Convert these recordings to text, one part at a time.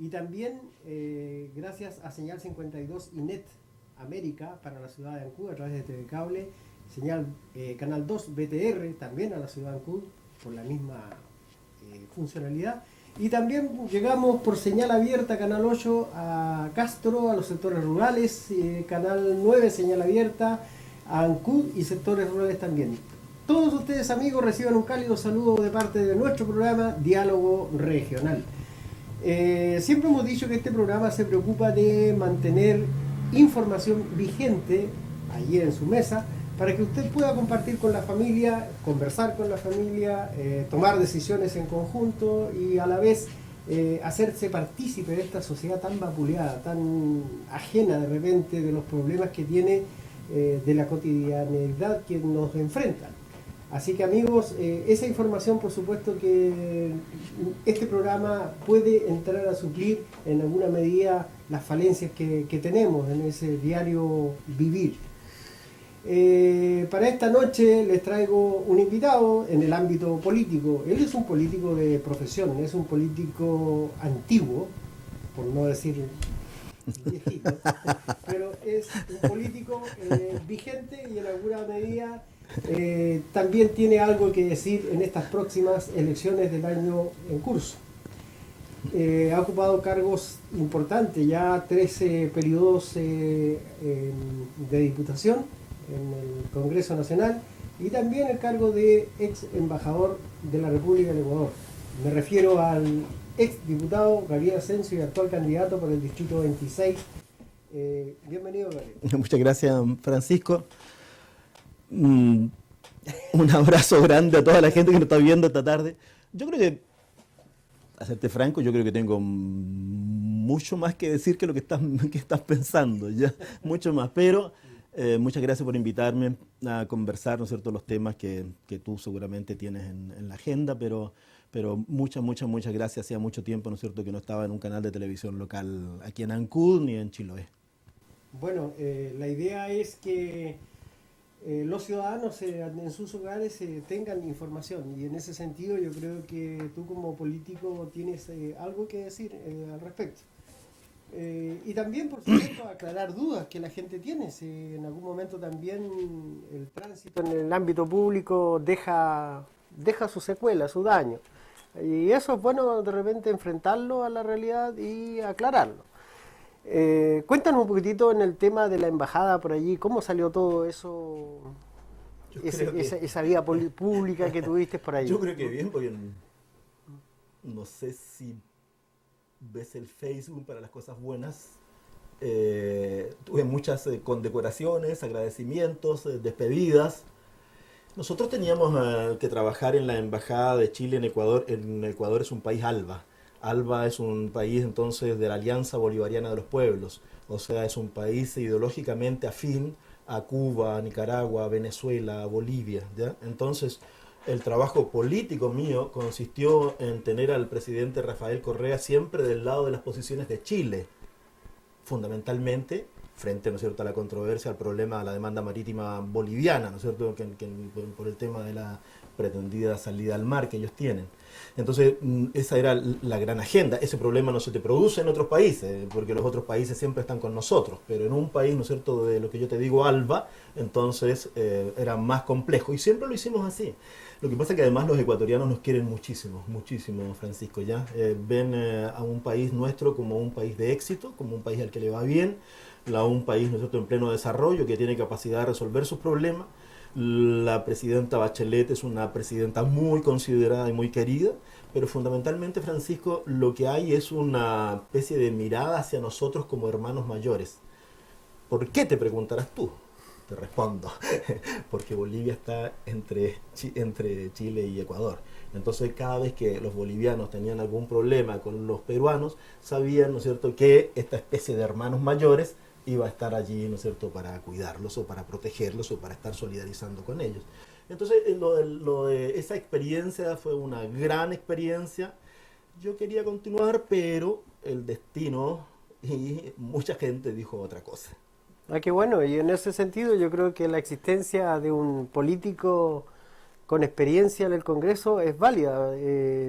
Y también gracias a Señal 52 y Net América para la ciudad de Ancud a través de TV Cable, señal Canal 2 BTR también a la ciudad de Ancud por la misma funcionalidad. Y también llegamos por señal abierta Canal 8 a Castro, a los sectores rurales, Canal 9 señal abierta a Ancud y sectores rurales también. Todos ustedes, amigos, reciban un cálido saludo de parte de nuestro programa Diálogo Regional. Siempre hemos dicho que este programa se preocupa de mantener información vigente allí en su mesa para que usted pueda compartir con la familia, conversar con la familia, tomar decisiones en conjunto y a la vez hacerse partícipe de esta sociedad tan vapuleada, tan ajena de repente de los problemas que tiene, de la cotidianidad que nos enfrentan. Así que, amigos, esa información, por supuesto que este programa puede entrar a suplir en alguna medida las falencias que tenemos en ese diario vivir. Para esta noche les traigo un invitado en el ámbito político. Él es un político de profesión, es un político antiguo, por no decir viejito, pero es un político vigente y en alguna medida también tiene algo que decir en estas próximas elecciones del año en curso. Ha ocupado cargos importantes, ya 13 periodos de diputación en el Congreso Nacional y también el cargo de ex embajador de la República del Ecuador. Me refiero al ex diputado Gabriel Asensio y actual candidato por el Distrito 26. Bienvenido, Gabriel. Muchas gracias, Francisco. Un abrazo grande a toda la gente que nos está viendo esta tarde. Yo creo que, a serte franco, yo creo que tengo mucho más que decir que lo que estás pensando, ya, mucho más. Pero muchas gracias por invitarme a conversar, ¿no es cierto?, los temas que tú seguramente tienes en la agenda, pero muchas gracias. Hacía mucho tiempo, ¿no es cierto?, que no estaba en un canal de televisión local aquí en Ancud ni en Chiloé. Bueno, la idea es que los ciudadanos en sus hogares tengan información y en ese sentido yo creo que tú como político tienes algo que decir al respecto. Y también, por supuesto, aclarar dudas que la gente tiene. Si en algún momento también el tránsito en el ámbito público deja su secuela, su daño. Y eso es bueno de repente enfrentarlo a la realidad y aclararlo. Cuéntanos un poquitito en el tema de la embajada por allí, ¿cómo salió todo eso, esa vida pública que tuviste por allí? Yo creo que bien, porque no sé si ves el Facebook para las cosas buenas. Tuve muchas condecoraciones, agradecimientos, despedidas. Nosotros teníamos que trabajar en la Embajada de Chile en Ecuador. En Ecuador es un país ALBA. ALBA es un país entonces de la Alianza Bolivariana de los Pueblos, o sea, es un país ideológicamente afín a Cuba, a Nicaragua, a Venezuela, a Bolivia, ¿ya? Entonces, el trabajo político mío consistió en tener al presidente Rafael Correa siempre del lado de las posiciones de Chile, fundamentalmente frente, ¿no es cierto?, a la controversia, al problema, a la demanda marítima boliviana, ¿no es cierto?, por el tema de la pretendida salida al mar que ellos tienen. Entonces, esa era la gran agenda. Ese problema no se te produce en otros países, porque los otros países siempre están con nosotros, pero en un país, ¿no es cierto?, de lo que yo te digo, ALBA, entonces era más complejo, y siempre lo hicimos así. Lo que pasa es que además los ecuatorianos nos quieren muchísimo, muchísimo, Francisco, ¿ya? Ven a un país nuestro como un país de éxito, como un país al que le va bien, un país, ¿no es cierto?, en pleno desarrollo, que tiene capacidad de resolver sus problemas. La presidenta Bachelet es una presidenta muy considerada y muy querida, pero fundamentalmente, Francisco, lo que hay es una especie de mirada hacia nosotros como hermanos mayores. ¿Por qué, te preguntarás tú? Te respondo, porque Bolivia está entre Chile y Ecuador. Entonces, cada vez que los bolivianos tenían algún problema con los peruanos, sabían, ¿no es cierto?, que esta especie de hermanos mayores iba a estar allí, ¿no es cierto?, para cuidarlos o para protegerlos o para estar solidarizando con ellos. Entonces, lo de esa experiencia fue una gran experiencia. Yo quería continuar, pero el destino y mucha gente dijo otra cosa. Ah, qué bueno, y en ese sentido yo creo que la existencia de un político con experiencia en el Congreso es válida.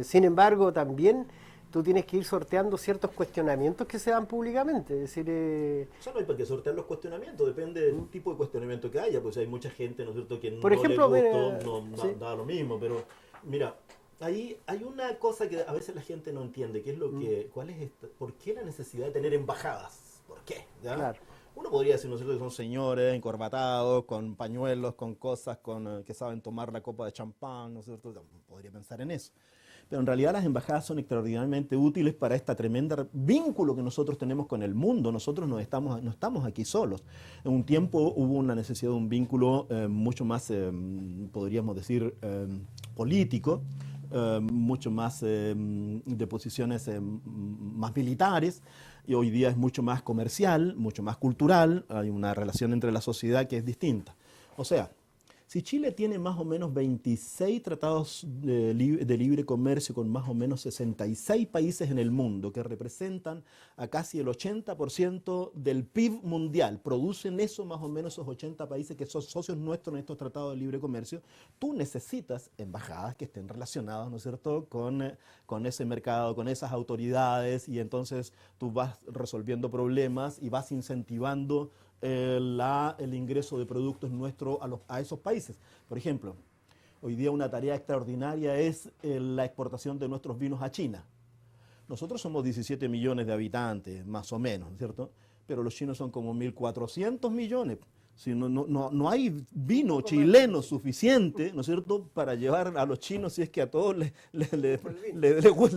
Sin embargo, también tú tienes que ir sorteando ciertos cuestionamientos que se dan públicamente. Es decir, O sea, no hay para qué sortear los cuestionamientos, depende del tipo de cuestionamiento que haya, pues hay mucha gente, ¿no es cierto?, que por ejemplo, no le gustó, mira, no sí. da lo mismo, pero mira, ahí hay una cosa que a veces la gente no entiende, que es lo que, ¿cuál es por qué la necesidad de tener embajadas? ¿Por qué? ¿Ya? Claro. Uno podría decir, ¿no es cierto?, que son señores encorbatados, con pañuelos, con cosas, que saben tomar la copa de champán, ¿no es cierto? Podría pensar en eso. Pero en realidad las embajadas son extraordinariamente útiles para este tremendo vínculo que nosotros tenemos con el mundo. Nosotros no estamos aquí solos. En un tiempo hubo una necesidad de un vínculo mucho más, podríamos decir, político, mucho más de posiciones más militares, y hoy día es mucho más comercial, mucho más cultural. Hay una relación entre la sociedad que es distinta. O sea, si Chile tiene más o menos 26 tratados de libre comercio con más o menos 66 países en el mundo que representan a casi el 80% del PIB mundial, producen eso más o menos esos 80 países que son socios nuestros en estos tratados de libre comercio, tú necesitas embajadas que estén relacionadas, ¿no es cierto?, con ese mercado, con esas autoridades, y entonces tú vas resolviendo problemas y vas incentivando el ingreso de productos nuestros a esos países. Por ejemplo, hoy día una tarea extraordinaria es la exportación de nuestros vinos a China. Nosotros somos 17 millones de habitantes, más o menos, ¿cierto? Pero los chinos son como 1.400 millones. Si no hay vino chileno suficiente, ¿no es cierto?, para llevar a los chinos, si es que a todos le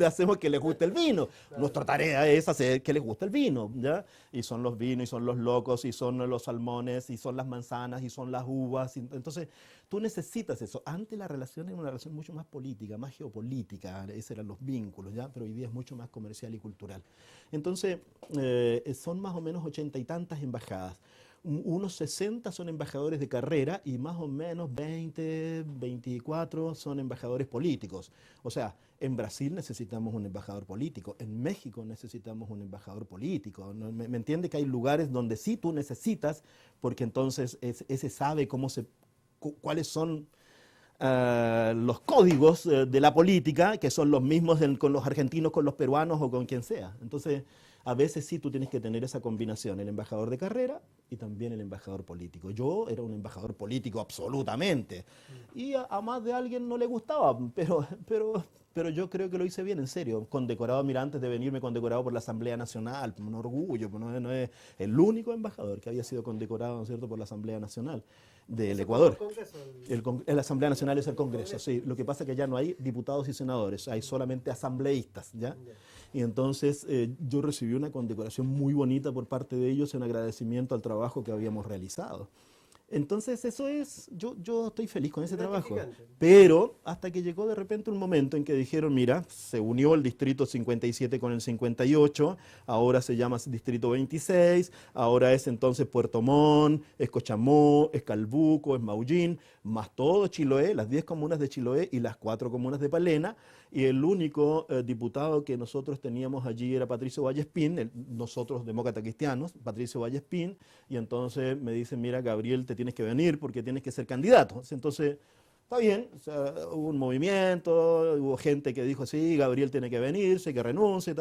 hacemos que les guste el vino. Claro. Nuestra tarea es hacer que les guste el vino, ¿ya? Y son los vinos, y son los locos, y son los salmones, y son las manzanas, y son las uvas. Entonces, tú necesitas eso. Antes la relación era una relación mucho más política, más geopolítica, esos eran los vínculos, ¿ya? Pero hoy día es mucho más comercial y cultural. Entonces, son más o menos 80 y tantas embajadas. Unos 60 son embajadores de carrera y más o menos 20, 24 son embajadores políticos. O sea, en Brasil necesitamos un embajador político, en México necesitamos un embajador político. ¿Me entiende que hay lugares donde sí tú necesitas, porque entonces ese sabe cuáles son los códigos de la política, que son los mismos con los argentinos, con los peruanos o con quien sea. Entonces, a veces sí tú tienes que tener esa combinación, el embajador de carrera y también el embajador político. Yo era un embajador político absolutamente, y a más de alguien no le gustaba, pero yo creo que lo hice bien, en serio. Condecorado, mira, antes de venirme condecorado por la Asamblea Nacional, un orgullo, no es el único embajador que había sido condecorado, ¿no es cierto?, por la Asamblea Nacional del Ecuador. La Asamblea Nacional es el Congreso, sí. Lo que pasa es que ya no hay diputados y senadores, hay solamente asambleístas, ¿ya? Y entonces yo recibí una condecoración muy bonita por parte de ellos en agradecimiento al trabajo que habíamos realizado. Entonces eso es, yo estoy feliz con ese trabajo. Pero hasta que llegó de repente un momento en que dijeron, mira, se unió el distrito 57 con el 58, ahora se llama distrito 26, ahora es entonces Puerto Montt, es Cochamó, es Calbuco, es Maullín, más todo Chiloé, las 10 comunas de Chiloé y las 4 comunas de Palena, y el único diputado que nosotros teníamos allí era Patricio Vallespín, nosotros demócratas cristianos, Patricio Vallespín, y entonces me dicen, mira, Gabriel, te tienes que venir porque tienes que ser candidato. Entonces, está bien, o sea, hubo un movimiento, hubo gente que dijo, sí, Gabriel tiene que venirse, que renuncie,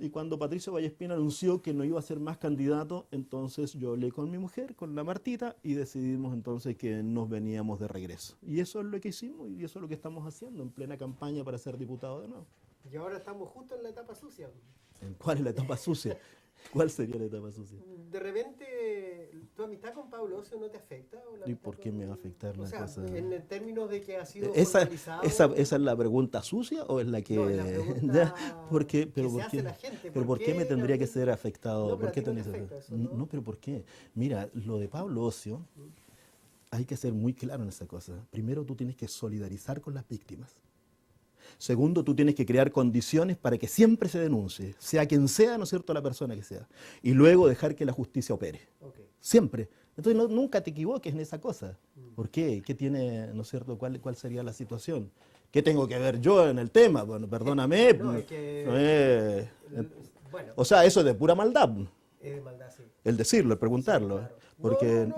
y cuando Patricio Vallespín anunció que no iba a ser más candidato, entonces yo hablé con mi mujer, con la Martita, y decidimos entonces que nos veníamos de regreso. Y eso es lo que hicimos, y eso es lo que estamos haciendo en plena campaña para ser diputado de nuevo. Y ahora estamos justo en la etapa sucia. ¿Cuál es la etapa sucia? ¿Cuál sería la etapa sucia? De repente, ¿tu amistad con Pablo Ocio no te afecta? ¿Y por qué me va a afectar la cosa? En términos de que ha sido ¿Esa es la pregunta sucia o es la que...? No, es la pregunta pero ¿por qué me tendría que ser afectado? No, ¿Por qué no, eso, no, pero ¿por qué? Mira, lo de Pablo Ocio, hay que ser muy claro en esa cosa. Primero, tú tienes que solidarizar con las víctimas. Segundo, tú tienes que crear condiciones para que siempre se denuncie, sea quien sea, ¿no es cierto?, la persona que sea. Y luego dejar que la justicia opere. Okay. Siempre. Entonces nunca te equivoques en esa cosa. ¿Por qué? ¿Qué tiene, ¿no es cierto?, cuál sería la situación? ¿Qué tengo que ver yo en el tema? Bueno, perdóname. Bueno. O sea, eso es de pura maldad. Es de maldad, sí. El decirlo, el preguntarlo. Sí, claro. Porque,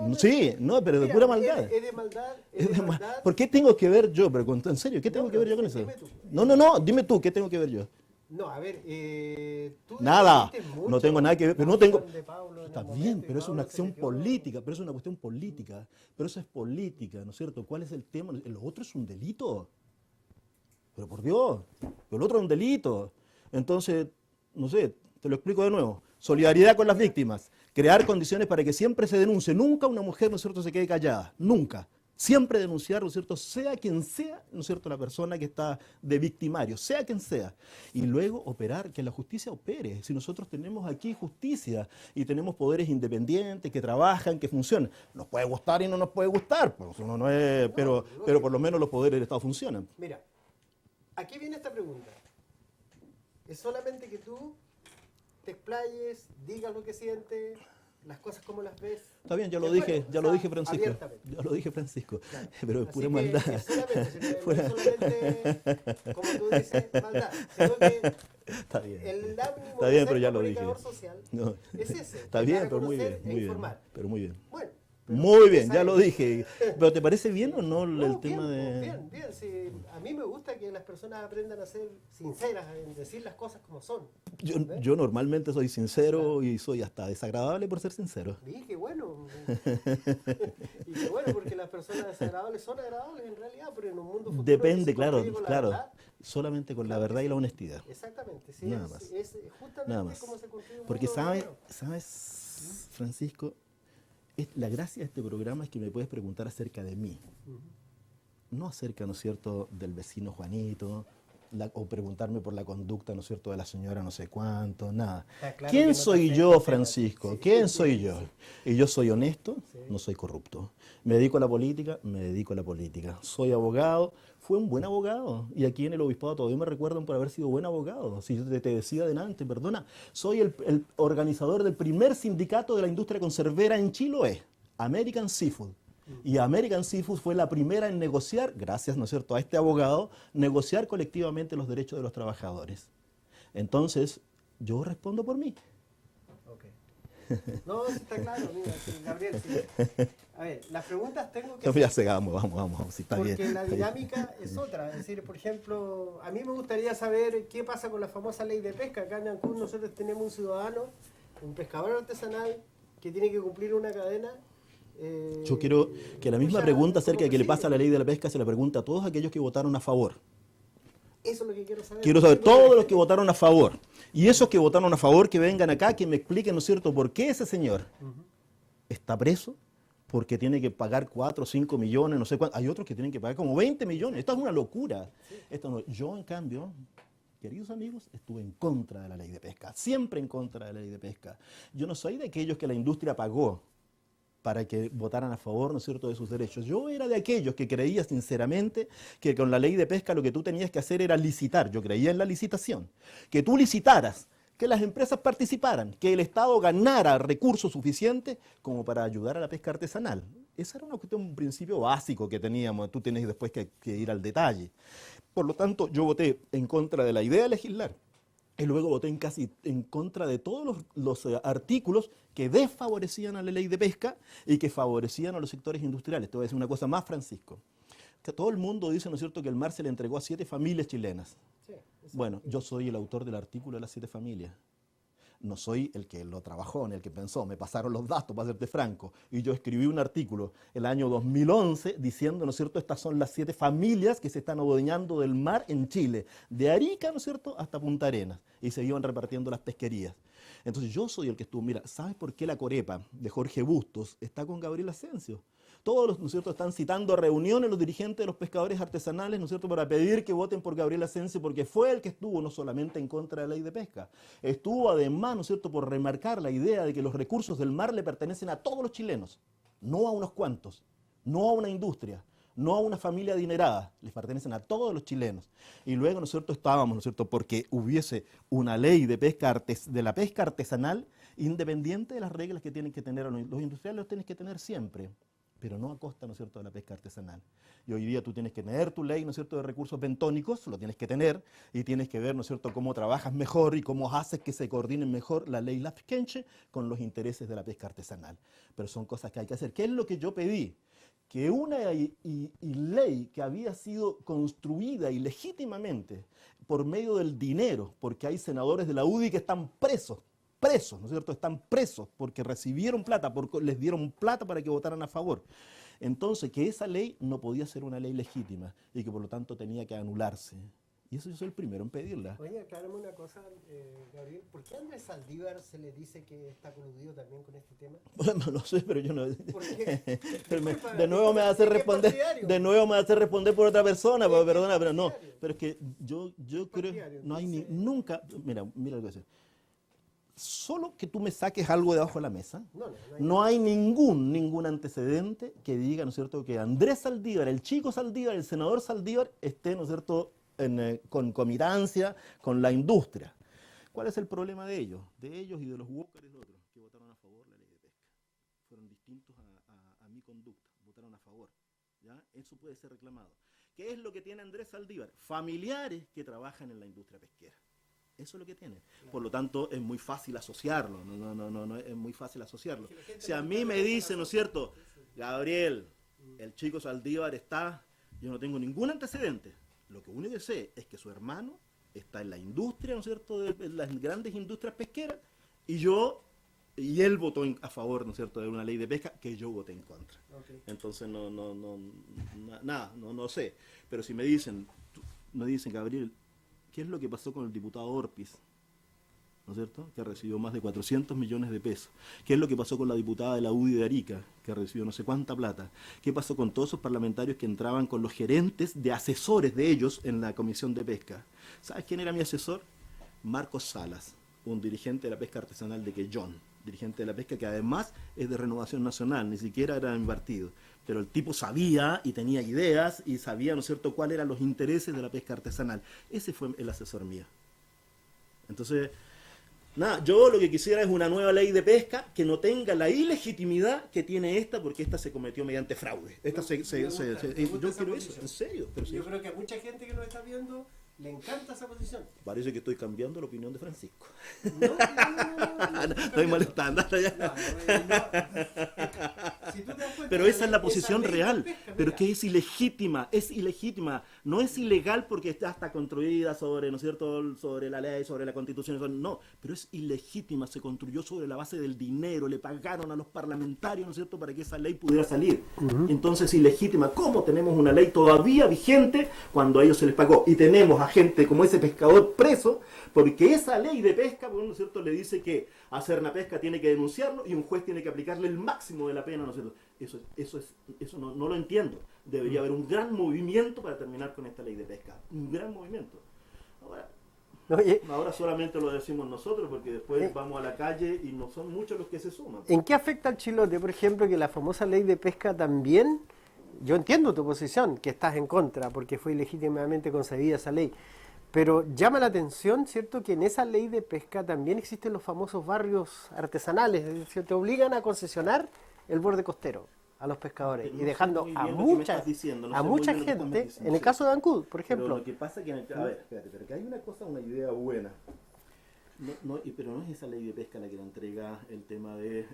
pero de mira, pura maldad. Es de maldad, es de maldad. ¿Por qué tengo que ver yo? Pero en serio, ¿qué tengo que ver yo con eso? Dime tú. No, dime tú, ¿qué tengo que ver yo? No, a ver, tú Nada, defendiste no mucho tengo nada que ver, pero la no tengo... acción de Pablo en Está el bien, momento y pero es una Pablo se acción le quedó. política, pero es una cuestión política, pero eso es política, ¿no es cierto? ¿Cuál es el tema? Lo otro es un delito. Pero por Dios, pero el otro es un delito. Entonces, no sé, te lo explico de nuevo. Solidaridad con las víctimas, crear condiciones para que siempre se denuncie. Nunca una mujer, ¿no es cierto?, se quede callada. Nunca. Siempre denunciar, ¿no es cierto?, sea quien sea, ¿no es cierto?, la persona que está de victimario, sea quien sea. Y luego operar, que la justicia opere. Si nosotros tenemos aquí justicia y tenemos poderes independientes que trabajan, que funcionan. Nos puede gustar y no nos puede gustar, pues uno no es, No, pero por lo lógico. menos los poderes del Estado funcionan. Mira, aquí viene esta pregunta. Es solamente que tú te explayes, digas lo que sientes, las cosas como las ves. Está bien, ya de lo dije, acuerdo, ya o lo sea, dije, Francisco. abiertamente. Ya lo dije, Francisco. Claro. Pero es Así pura que maldad. es solamente, si no es Fuera- solamente, como tú dices, maldad, sino que Está bien. el ánimo Está de bien, ser pero ya lo dije. comunicador social No. es ese, Está es bien, dar a pero muy conocer bien, e muy bien. informar. Pero muy bien. Bueno, pero Muy bien, esa ya lo es. dije. ¿Pero te parece bien o no el No, tema bien, de...? bien, bien. Sí, a mí me gusta que las personas aprendan a ser sinceras, en decir las cosas como son. ¿Ves? Yo normalmente soy sincero y soy hasta desagradable por ser sincero. Y qué bueno. Y qué bueno, porque las personas desagradables son agradables en realidad, pero en un mundo futuro que Depende, se claro, construye con la claro. verdad. Solamente con la Claro que verdad y sí. la honestidad. Exactamente, sí, Nada más. es justamente Nada más. como se construye un Porque mundo sabes, bueno. Francisco, la gracia de este programa es que me puedes preguntar acerca de mí. Ujú. No acerca, ¿no es cierto?, del vecino Juanito, o preguntarme por la conducta, ¿no es cierto?, de la señora no sé cuánto, nada. Está claro que ¿Quién no te soy afecta yo, el tema. Francisco? Sí, ¿Quién sí, soy sí, yo? sí. Y yo soy honesto, Sí. no soy corrupto. Me dedico a la política, me dedico a la política. Soy abogado, fue un buen abogado. Y aquí en el obispado todavía me recuerdan por haber sido buen abogado. Si yo te decía adelante, perdona, soy el organizador del primer sindicato de la industria conservera en Chiloé, American Seafood. Y American Seafood fue la primera en negociar, gracias, ¿no es cierto?, a este abogado, negociar colectivamente los derechos de los trabajadores. Entonces, yo respondo por mí. Ok. No, sí está claro, mira, sí, Gabriel, sí. A ver, las preguntas tengo que Ya hacer, vamos, sí, está porque bien. la dinámica es otra. Es decir, por ejemplo, a mí me gustaría saber qué pasa con la famosa ley de pesca. Acá en Ancún nosotros tenemos un ciudadano, un pescador artesanal, que tiene que cumplir una cadena. Yo quiero que la misma Pucha, pregunta ¿cómo acerca de qué le pasa a la persigue? ley de la pesca se la pregunta a todos aquellos que votaron a favor. Eso es lo que quiero saber. Quiero saber Sí, porque todos la los que gente- votaron a favor. Y esos que votaron a favor, que vengan acá, que me expliquen, ¿no es cierto?, por qué ese señor Ujú. está preso, porque tiene que pagar 4 o 5 millones, no sé cuánto. Hay otros que tienen que pagar como 20 millones. Esto es una locura. Yo, en cambio, queridos amigos, estuve en contra de la ley de pesca. Siempre en contra de la ley de pesca. Yo no soy de aquellos que la industria pagó para que votaran a favor, ¿no es cierto?, de sus derechos. Yo era de aquellos que creía sinceramente que con la ley de pesca lo que tú tenías que hacer era licitar. Yo creía en la licitación. Que tú licitaras, que las empresas participaran, que el Estado ganara recursos suficientes como para ayudar a la pesca artesanal. Esa era una cuestión, un principio básico que teníamos. Tú tienes después que ir al detalle. Por lo tanto, yo voté en contra de la idea de legislar. Y luego voté en contra de todos los artículos que desfavorecían a la ley de pesca y que favorecían a los sectores industriales. Te voy a decir una cosa más, Francisco. Que todo el mundo dice, ¿no es cierto?, que el mar se le entregó a 7 familias chilenas. Sí, exacto. Bueno, yo soy el autor del artículo de las 7 familias. No soy el que lo trabajó, ni el que pensó. Me pasaron los datos, para serte franco. Y yo escribí un artículo el año 2011 diciendo, ¿no es cierto?, estas son las 7 familias que se están adueñando del mar en Chile. De Arica, ¿no es cierto?, hasta Punta Arenas. Y se iban repartiendo las pesquerías. Entonces yo soy el que estuvo. Mira, ¿sabes por qué la Corepa de Jorge Bustos está con Gabriel Asensio? Todos los, ¿no es cierto?, están citando a reuniones los dirigentes de los pescadores artesanales, ¿no es cierto?, para pedir que voten por Gabriel Asensio, porque fue el que estuvo no solamente en contra de la ley de pesca, estuvo además, ¿no es cierto?, por remarcar la idea de que los recursos del mar le pertenecen a todos los chilenos, no a unos cuantos, no a una industria, no a una familia adinerada, les pertenecen a todos los chilenos. Y luego, ¿no es cierto?, estábamos, ¿no es cierto?, porque hubiese una ley de pesca de la pesca artesanal independiente de las reglas que tienen que tener los industriales, los tienen que tener siempre, pero no a costa, ¿no es cierto?, de la pesca artesanal. Y hoy día tú tienes que tener tu ley, ¿no es cierto?, de recursos bentónicos, lo tienes que tener, y tienes que ver, ¿no es cierto?, cómo trabajas mejor y cómo haces que se coordinen mejor la ley Lafkenche con los intereses de la pesca artesanal. Pero son cosas que hay que hacer. ¿Qué es lo que yo pedí? Que una ley que había sido construida ilegítimamente por medio del dinero, porque hay senadores de la UDI que están presos, ¿no es cierto? Están presos porque recibieron plata, porque les dieron plata para que votaran a favor. Entonces, que esa ley no podía ser una ley legítima y que por lo tanto tenía que anularse. Y eso yo soy el primero en pedirla. Oye, aclárame una cosa, Gabriel, ¿por qué a Andrés Saldívar se le dice que está coludido también con este tema? Bueno, no lo sé, pero yo no... ¿Por qué? de nuevo me va a hacer responder, de nuevo me va a hacer responder por otra persona, pero, perdona, pero no. Pero es que yo creo, no hay ni, nunca, mira lo que voy a decir. Solo que tú me saques algo debajo de la mesa, no hay ningún antecedente que diga, ¿no es cierto?, que Andrés Saldívar, el chico Saldívar, el senador Saldívar, esté, ¿no es cierto?, en concomitancia con la industria. ¿Cuál es el problema de ellos? De ellos y de los Walker y de otros que votaron a favor de la ley de pesca. Fueron distintos a mi conducta, votaron a favor. ¿Ya? Eso puede ser reclamado. ¿Qué es lo que tiene Andrés Saldívar? Familiares que trabajan en la industria pesquera. Eso es lo que tiene. Por lo tanto, es muy fácil asociarlo. No, es muy fácil asociarlo. Si a mí me dicen, ¿no es cierto?, Gabriel, el chico Saldívar está, yo no tengo ningún antecedente. Lo que único que sé es que su hermano está en la industria, ¿no es cierto?, de las grandes industrias pesqueras, y él votó a favor, ¿no es cierto?, de una ley de pesca que yo voté en contra. Okay. Entonces no sé. Pero si me dicen, Gabriel, ¿qué es lo que pasó con el diputado Orpiz? ¿No es cierto?, que recibió más de 400 millones de pesos. ¿Qué es lo que pasó con la diputada de la UDI de Arica, que recibió no sé cuánta plata? ¿Qué pasó con todos esos parlamentarios que entraban con los gerentes de asesores de ellos en la Comisión de Pesca? ¿Sabes quién era mi asesor? Marcos Salas, un dirigente de la pesca artesanal de Quellón, dirigente de la pesca que además es de Renovación Nacional, ni siquiera era de mi partido. Pero el tipo sabía y tenía ideas y sabía, ¿no es cierto?, cuáles eran los intereses de la pesca artesanal. Ese fue el asesor mío. Entonces... nada, yo lo que quisiera es una nueva ley de pesca que no tenga la ilegitimidad que tiene esta, porque esta se cometió mediante fraude. Yo quiero eso, en serio. Pero yo creo que a mucha gente que nos está viendo le encanta esa posición. Parece que estoy cambiando la opinión de Francisco. No, estoy molestando. Si tú te das cuenta, pero esa es la posición real. Pesca, pero que es ilegítima. No es ilegal porque está construida sobre, ¿no es cierto?, sobre la ley, sobre la Constitución. No, pero es ilegítima. Se construyó sobre la base del dinero. Le pagaron a los parlamentarios, ¿no es cierto?, para que esa ley pudiera salir. Entonces, ilegítima. ¿Cómo tenemos una ley todavía vigente cuando a ellos se les pagó? Y tenemos a gente como ese pescador preso, porque esa ley de pesca, ¿no es cierto?, le dice que hacer la pesca tiene que denunciarlo y un juez tiene que aplicarle el máximo de la pena, ¿no es cierto? Eso no lo entiendo. Debería haber un gran movimiento para terminar con esta ley de pesca. Un gran movimiento. Ahora solamente lo decimos nosotros, porque después vamos a la calle y no son muchos los que se suman. ¿En qué afecta al chilote, por ejemplo, que la famosa ley de pesca también? Yo entiendo tu posición, que estás en contra, porque fue ilegítimamente concebida esa ley. Pero llama la atención, ¿cierto?, que en esa ley de pesca también existen los famosos barrios artesanales, es decir, te obligan a concesionar el borde costero a los pescadores, y dejando a mucha gente, en el caso de Ancud, por ejemplo. Pero lo que pasa es que, a ver, espérate, pero que hay una idea buena. Pero no es esa ley de pesca la que la entrega el tema de...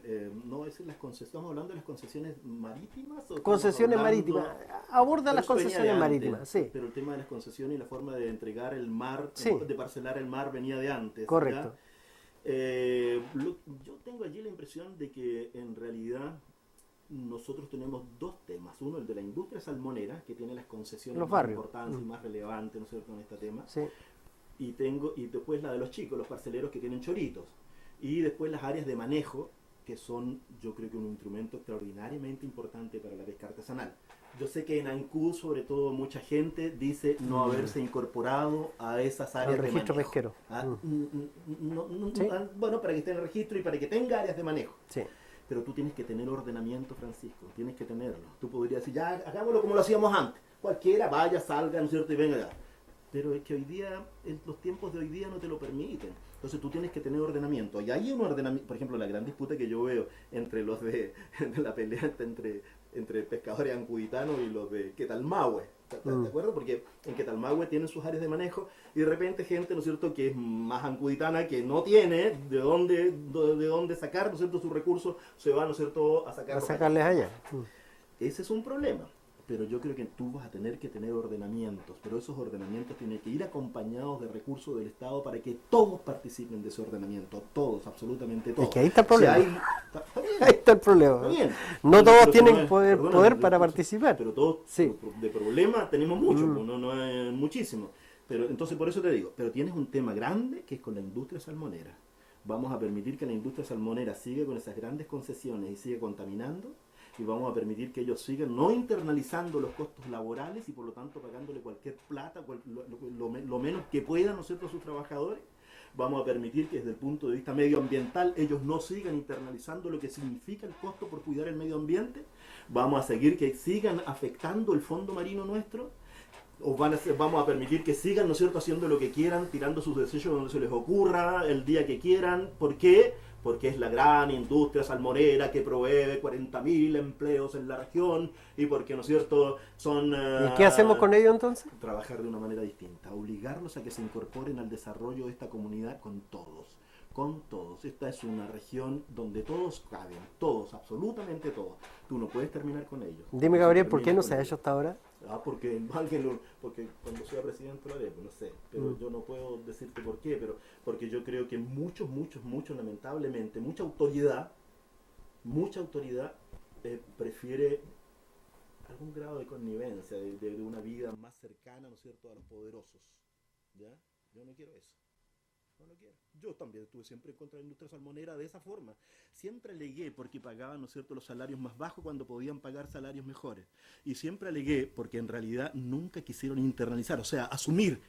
no, es las concesiones. ¿Estamos hablando de las concesiones marítimas? Concesiones marítimas. Aborda las concesiones marítimas, sí. Pero el tema de las concesiones y la forma de entregar el mar, sí, de parcelar el mar, venía de antes. Correcto. Yo tengo allí la impresión de que en realidad nosotros tenemos dos temas. Uno, el de la industria salmonera, que tiene las concesiones más importantes y más relevantes, ¿no es cierto?, en este tema. Sí. Y después la de los chicos, los parceleros que tienen choritos. Y después las áreas de manejo, que son, yo creo que un instrumento extraordinariamente importante para la pesca artesanal. Yo sé que en Ancud, sobre todo, mucha gente dice no haberse incorporado a esas áreas de manejo. El registro pesquero. ¿Sí? Bueno, para que esté en el registro y para que tenga áreas de manejo. Sí. Pero tú tienes que tener ordenamiento, Francisco, tienes que tenerlo. Tú podrías decir, ya, hagámoslo como lo hacíamos antes. Cualquiera vaya, salga, ¿no es cierto?, y venga ya. Pero es que hoy día, los tiempos de hoy día no te lo permiten. Entonces tú tienes que tener ordenamiento. Y hay un ordenamiento, por ejemplo, la gran disputa que yo veo entre los de la pelea entre pescadores ancuditanos y los de Quetalmahue. ¿Estás de acuerdo? Porque en Quetalmahue tienen sus áreas de manejo y de repente gente, ¿no es cierto?, que es más ancuditana, que no tiene de dónde sacar, ¿no es cierto?, sus recursos, se va, ¿no es cierto?, a sacarles allá. Ese es un problema. pero yo creo que tú vas a tener que tener ordenamientos, pero esos ordenamientos tienen que ir acompañados de recursos del Estado para que todos participen de ese ordenamiento, todos, absolutamente todos. Es que ahí está el problema. Si hay, está bien, Ahí está el problema. está bien. No Pero todos si tienen no es- poder perdóname, para participar. Pero todos Sí. de problemas tenemos mucho, Mm. pues, no es muchísimo. Pero entonces por eso te digo, pero tienes un tema grande que es con la industria salmonera. Vamos a permitir que la industria salmonera siga con esas grandes concesiones y siga contaminando, y vamos a permitir que ellos sigan no internalizando los costos laborales y por lo tanto pagándole cualquier plata, lo menos que puedan, ¿no es cierto?, a sus trabajadores. Vamos a permitir que desde el punto de vista medioambiental ellos no sigan internalizando lo que significa el costo por cuidar el medio ambiente. Vamos a seguir que sigan afectando el fondo marino nuestro. Vamos a permitir que sigan, ¿no es cierto?, haciendo lo que quieran, tirando sus desechos donde se les ocurra, el día que quieran. ¿Por qué? Porque es la gran industria salmonera que provee 40.000 empleos en la región y porque, ¿no es cierto?, son... ¿Y qué hacemos con ello entonces? Trabajar de una manera distinta, obligarlos a que se incorporen al desarrollo de esta comunidad con todos. Con todos. Esta es una región donde todos caben, todos, absolutamente todos. Tú no puedes terminar con ellos. Dime, Gabriel, ¿por qué no Termina se ha con hecho ellos. hasta ahora? Porque cuando sea presidente lo haré, pues no sé, pero yo no puedo decirte por qué, pero porque yo creo que muchos, lamentablemente, mucha autoridad prefiere algún grado de connivencia, de una vida más cercana, ¿no es cierto?, a los poderosos, ¿ya? Yo no quiero eso. No lo quiero. Yo también estuve siempre en contra de la industria salmonera de esa forma. Siempre alegué porque pagaban, ¿no es cierto?, los salarios más bajos cuando podían pagar salarios mejores. Y siempre alegué porque en realidad nunca quisieron internalizar, o sea, asumir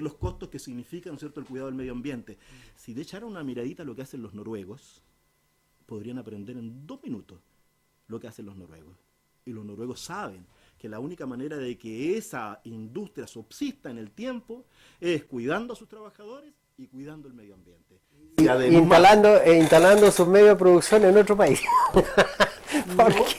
los costos que significa, ¿no es cierto?, el cuidado del medio ambiente. Si le echaran una miradita a lo que hacen los noruegos, podrían aprender en 2 minutos lo que hacen los noruegos. Y los noruegos saben que la única manera de que esa industria subsista en el tiempo es cuidando a sus trabajadores y cuidando el medio ambiente. Y además, Instalando sus medios de producción en otro país.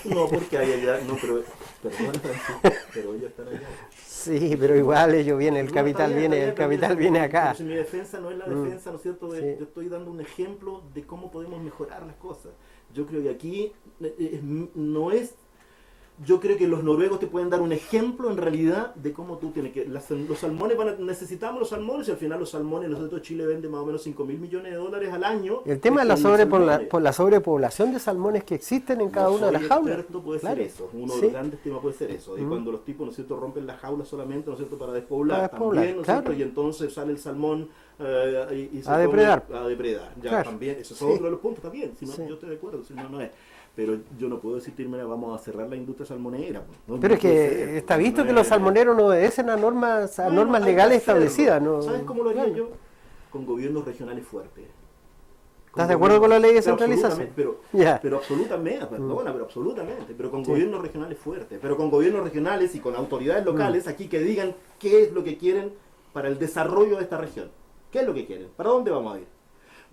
no, porque hay allá, no, pero, perdón, Francisco, pero ellos están allá. Sí, pero igual ellos vienen, el No, capital está bien, viene, el está bien, capital viene acá. Pero si mi defensa no es la defensa, ¿no es cierto? Sí. Yo estoy dando un ejemplo de cómo podemos mejorar las cosas. Yo creo que aquí no es... Yo creo que los noruegos te pueden dar un ejemplo en realidad de cómo tú tienes que... Los salmones necesitamos los salmones y al final los salmones, nosotros Chile vende más o menos 5.000 millones de dólares al año. El tema de por la sobrepoblación de salmones que existen en cada una de las jaulas. Puede Claro. ser eso, uno de Sí. los grandes temas puede ser eso. Y cuando los tipos, ¿no es cierto?, rompen las jaulas solamente, ¿no es cierto?, para despoblar, también, ¿no es claro. cierto?, y entonces sale el salmón y se A depredar. a depredar. Ya, Claro. también, eso es Sí. otro de los puntos también. Si no, Sí. yo estoy de acuerdo, si no, no es. Pero yo no puedo decirte, mira, vamos a cerrar la industria salmonera. No, Pero no es puede que ser, está no visto que es- los salmoneros no obedecen a normas Bueno, hay que legales hacerlo. establecidas. ¿No? ¿Sabes cómo lo haría Claro. yo? Con gobiernos regionales fuertes. ¿Estás de acuerdo con la ley de Pero centralización? absolutamente, pero absolutamente, perdona, pero absolutamente, pero con Sí. gobiernos regionales fuertes, pero con gobiernos regionales y con autoridades locales aquí que digan qué es lo que quieren para el desarrollo de esta región. ¿Qué es lo que quieren? ¿Para dónde vamos a ir?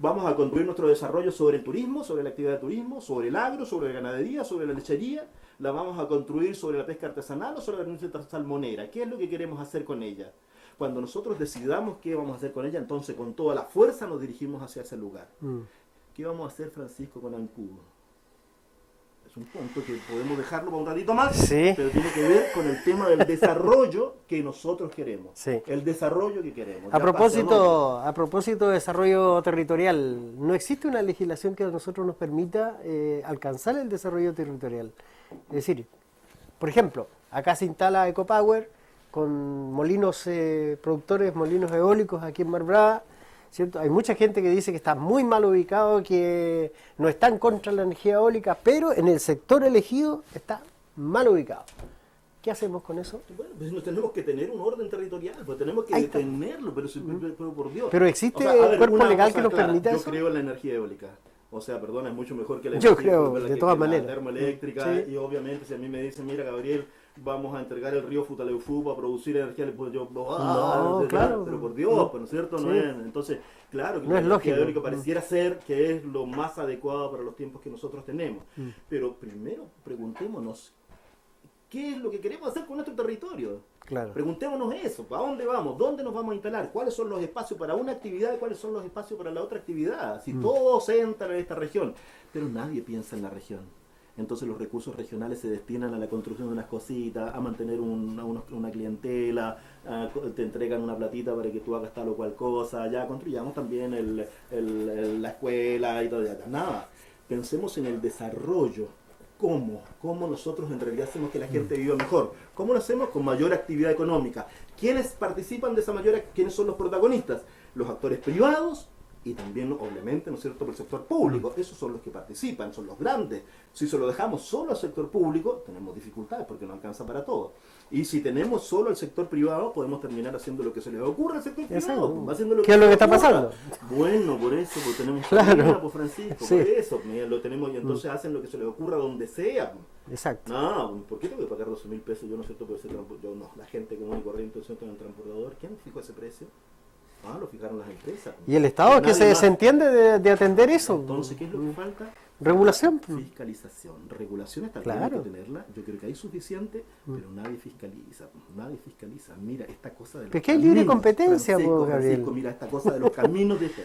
Vamos a construir nuestro desarrollo sobre el turismo, sobre la actividad de turismo, sobre el agro, sobre la ganadería, sobre la lechería. La vamos a construir sobre la pesca artesanal o sobre la industria salmonera. ¿Qué es lo que queremos hacer con ella? Cuando nosotros decidamos qué vamos a hacer con ella, entonces con toda la fuerza nos dirigimos hacia ese lugar. ¿Qué vamos a hacer, Francisco, con Ancud? Es un punto que podemos dejarlo para un ratito más, Sí. pero tiene que ver con el tema del desarrollo que nosotros queremos. Sí. El desarrollo que queremos. A Ya pase a propósito de desarrollo territorial, ¿no existe una legislación que a nosotros nos permita alcanzar el desarrollo territorial? Es decir, por ejemplo, acá se instala EcoPower con molinos productores, molinos eólicos aquí en Mar Brava, ¿cierto? Hay mucha gente que dice que está muy mal ubicado, que no está en contra de la energía eólica, pero en el sector elegido está mal ubicado. ¿Qué hacemos con eso? Bueno, pues no tenemos que tener un orden territorial, pues tenemos que Ahí está. detenerlo, pero por Dios. Pero existe a ver, cuerpo una legal cosa que nos clara, permita yo eso. creo en la energía eólica. O sea, perdona, es mucho mejor que la Yo energía creo, que de todas maneras. la termoeléctrica. Sí. Y obviamente si a mí me dicen, mira, Gabriel, vamos a entregar el río Futaleufú para producir energía, pues yo, No, claro. pero por Dios, pues, ¿no es cierto? No Sí. es. Entonces, claro que No la es energía lógico. eólica pareciera ser que es lo más adecuado para los tiempos que nosotros tenemos. Pero primero preguntémonos, ¿qué es lo que queremos hacer con nuestro territorio? Claro. Preguntémonos eso, ¿a dónde vamos? ¿Dónde nos vamos a instalar? ¿Cuáles son los espacios para una actividad y cuáles son los espacios para la otra actividad? Si todos entran en esta región, pero nadie piensa en la región. entonces los recursos regionales se destinan a la construcción de unas cositas, a mantener una clientela, te entregan una platita para que tú hagas tal o cual cosa, ya construyamos también la escuela y todo, ya, nada. Pensemos en el desarrollo. ¿Cómo nosotros en realidad hacemos que la gente viva mejor? ¿Cómo lo hacemos? Con mayor actividad económica. ¿Quiénes participan de esa mayor quiénes son los protagonistas? Los actores privados y también, obviamente, ¿no es cierto?, por el sector público. Esos son los que participan, son los grandes. Si se lo dejamos solo al sector público, tenemos dificultades porque no alcanza para todo. Y si tenemos solo al sector privado, podemos terminar haciendo lo que se les ocurra al sector privado. Haciendo lo ¿Qué es lo que está ocurra. pasando? Bueno, por eso, pues tenemos Claro. pues Francisco, Sí. por eso, mira, lo tenemos y entonces hacen lo que se les ocurra donde sea. Exacto. No, ¿por qué tengo que pagar 12.000 pesos? Yo no sé, por ese yo no, la gente común y corriente en el transportador, ¿quién fijó ese precio? Ah, lo fijaron las empresas. Y el Estado es que se Nadie más. desentiende de atender eso. Entonces, ¿qué es lo que falta? Regulación. Fiscalización. Regulación está bien, Claro. hay que tenerla. Yo creo que hay suficiente, pero nadie fiscaliza. Nadie fiscaliza. Mira, esta cosa de los Pero es que hay libre caminos, competencia, Francisco, Gabriel. Francisco, mira, esta cosa de los caminos de este.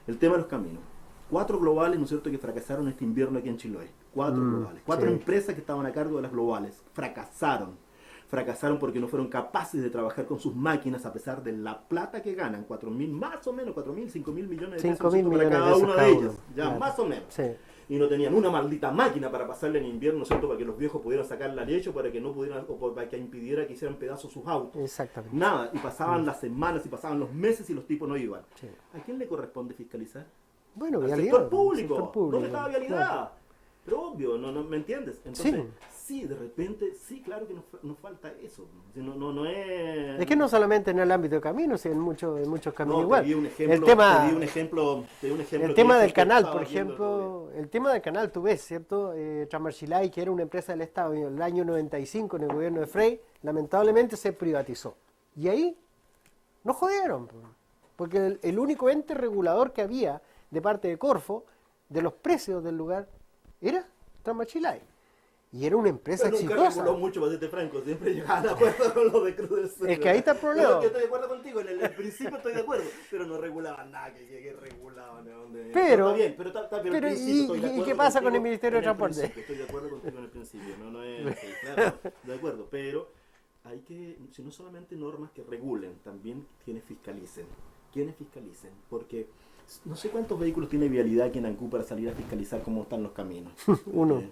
El tema de los caminos. 4 globales, ¿no es cierto?, que fracasaron este invierno aquí en Chiloé. 4 globales. 4 sí. empresas que estaban a cargo de las globales. Fracasaron porque no fueron capaces de trabajar con sus máquinas a pesar de la plata que ganan, 4.000, más o menos, 4.000, 5.000 millones de pesos 5.000 para millones de cada pesos una cada de uno, ellas, ya, claro. más o menos. Sí. Y no tenían una maldita máquina para pasarle en invierno, ¿no es cierto?, para que los viejos pudieran sacar la leche, para que no pudieran, o para que impidiera que hicieran pedazos sus autos. Exactamente. Nada, y pasaban las semanas y pasaban los meses y los tipos no iban. Sí. ¿A quién le corresponde fiscalizar? Bueno, Al vialidad. sector público. Sector público, ¿Dónde está la vialidad? claro. Pero obvio, no ¿me entiendes? Entonces, sí, de repente, sí, claro que nos falta eso. No es... Es que no solamente en el ámbito de caminos, sino en muchos caminos No, igual. te di un ejemplo, el tema, te di un ejemplo el que tema yo del canal, estaba por viendo el otro ejemplo, el tema del canal, tú ves, ¿cierto? Transmarchilay, que era una empresa del Estado, en el año 95, en el gobierno de Frey, lamentablemente se privatizó. Y ahí nos jodieron, porque el único ente regulador que había de parte de Corfo, de los precios del lugar, era Transmarchilay. Y era una empresa Pero nunca exitosa. reguló mucho, para serte franco, siempre llegaban a acuerdo con lo de Cruz del Sur. Es que ahí está el problema. Yo estoy de acuerdo contigo, en el principio estoy de acuerdo, pero no regulaban nada, que regulaban. Pero- está bien, pero está bien, pero al principio estoy de ¿y acuerdo qué pasa con contigo el Ministerio de en el Transporte? principio, Estoy de acuerdo contigo en el principio, no es sí, claro, de acuerdo, pero hay que, si no solamente normas que regulen, también quienes fiscalicen, porque no sé cuántos vehículos tiene Vialidad aquí en Ancú para salir a fiscalizar cómo están los caminos. Uno.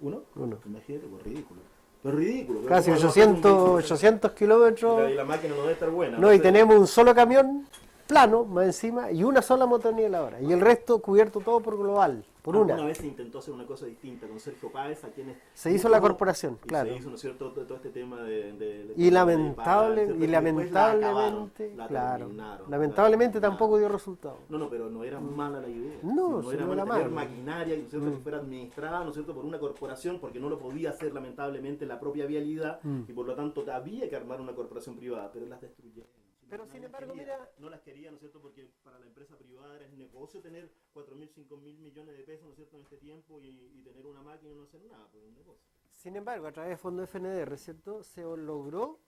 ¿Uno? Uno. Imagínate, pues ridículo. Pero ridículo. Casi ¿Cómo va a hacer un 800, vehículo? 800 kilómetros. Y la máquina no debe estar buena. No, y sé. tenemos un solo camión plano más encima y una sola motoneta. Y el resto cubierto todo por global, por Alguna una. vez se intentó hacer una cosa distinta con Sergio Páez, a quienes... Se hizo la corporación, y claro. Se hizo, ¿no es cierto?, todo este tema de Y ¿cierto? lamentablemente, La claro, terminaron, lamentablemente la tampoco dio resultado. No, pero no era mala la idea. No, no si era no era tener mala. maquinaria, ¿no es cierto?, que fuera administrada, ¿no es cierto?, por una corporación, porque no lo podía hacer lamentablemente la propia Vialidad, y por lo tanto había que armar una corporación privada, pero las destruyeron. Pero No sin las embargo, quería, mira- no las quería, ¿no es cierto?, porque para la empresa privada era negocio tener 4.000, 5.000 millones de pesos, ¿no es cierto?, en este tiempo y tener una máquina y no hacer nada, pues un negocio. Sin embargo, a través de Fondo FNDR, ¿cierto? Se logró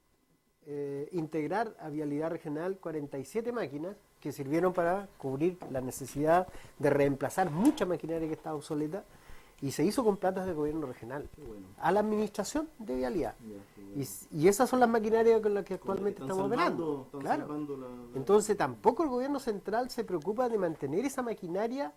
integrar a Vialidad Regional 47 máquinas que sirvieron para cubrir la necesidad de reemplazar mucha maquinaria que estaba obsoleta y se hizo con platas del gobierno regional Qué bueno. a la administración de Vialidad. Ya, qué bueno. Y esas son las maquinarias con las que Con las actualmente que estamos operando. están Claro. salvando la... Entonces tampoco el gobierno central se preocupa de mantener esa maquinaria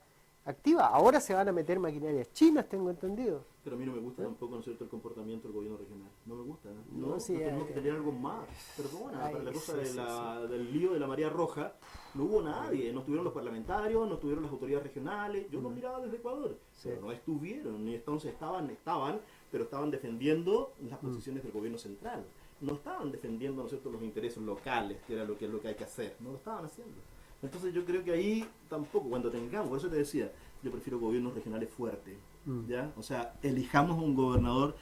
activa. Ahora se van a meter maquinarias chinas, tengo entendido. Pero a mí no me gusta tampoco, ¿no es cierto?, el comportamiento del gobierno regional. No me gusta. No, sí, tenemos que tener algo más. Perdona, ay, para la cosa sí, de sí, del lío de la Marea Roja, no hubo nadie. No estuvieron los parlamentarios, no estuvieron las autoridades regionales. Yo los miraba desde Ecuador. Sí. Pero no estuvieron. Y entonces pero estaban defendiendo las posiciones del gobierno central. No estaban defendiendo, ¿no es cierto?, los intereses locales, que era lo que hay que hacer. No lo estaban haciendo. Entonces yo creo que ahí tampoco, cuando tengamos, por eso te decía, yo prefiero gobiernos regionales fuertes, ¿ya? O sea, elijamos un gobernador,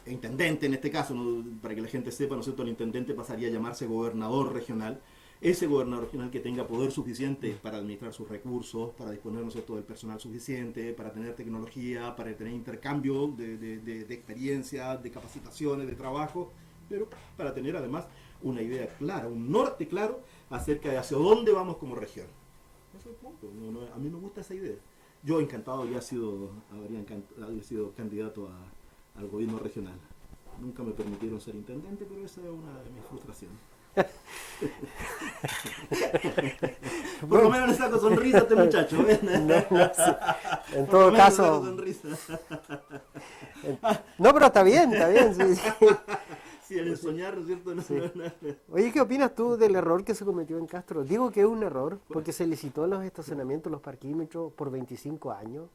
intendente en este caso, ¿no?, para que la gente sepa, ¿no es cierto?, el intendente pasaría a llamarse gobernador regional. Ese gobernador regional que tenga poder suficiente para administrar sus recursos, para disponer, ¿no es cierto?, del personal suficiente, para tener tecnología, para tener intercambio de experiencia, de capacitaciones, de trabajo, pero para tener además una idea clara, un norte claro acerca de hacia dónde vamos como región. Ese es el punto. A mí me gusta esa idea. Yo encantado habría sido candidato al gobierno regional. Nunca me permitieron ser intendente, pero esa es una de mis frustraciones. Por lo menos le saco sonrisa a este muchacho. ¿Ves? Sí. En Por todo lo menos le caso, saco sonrisa. no, pero está bien, sí, sí. Sí, el soñar, ¿no es cierto? No, Sí. no. Oye, ¿qué opinas tú del error que se cometió en Castro? Digo que es un error porque se licitó los estacionamientos, los parquímetros por 25 años.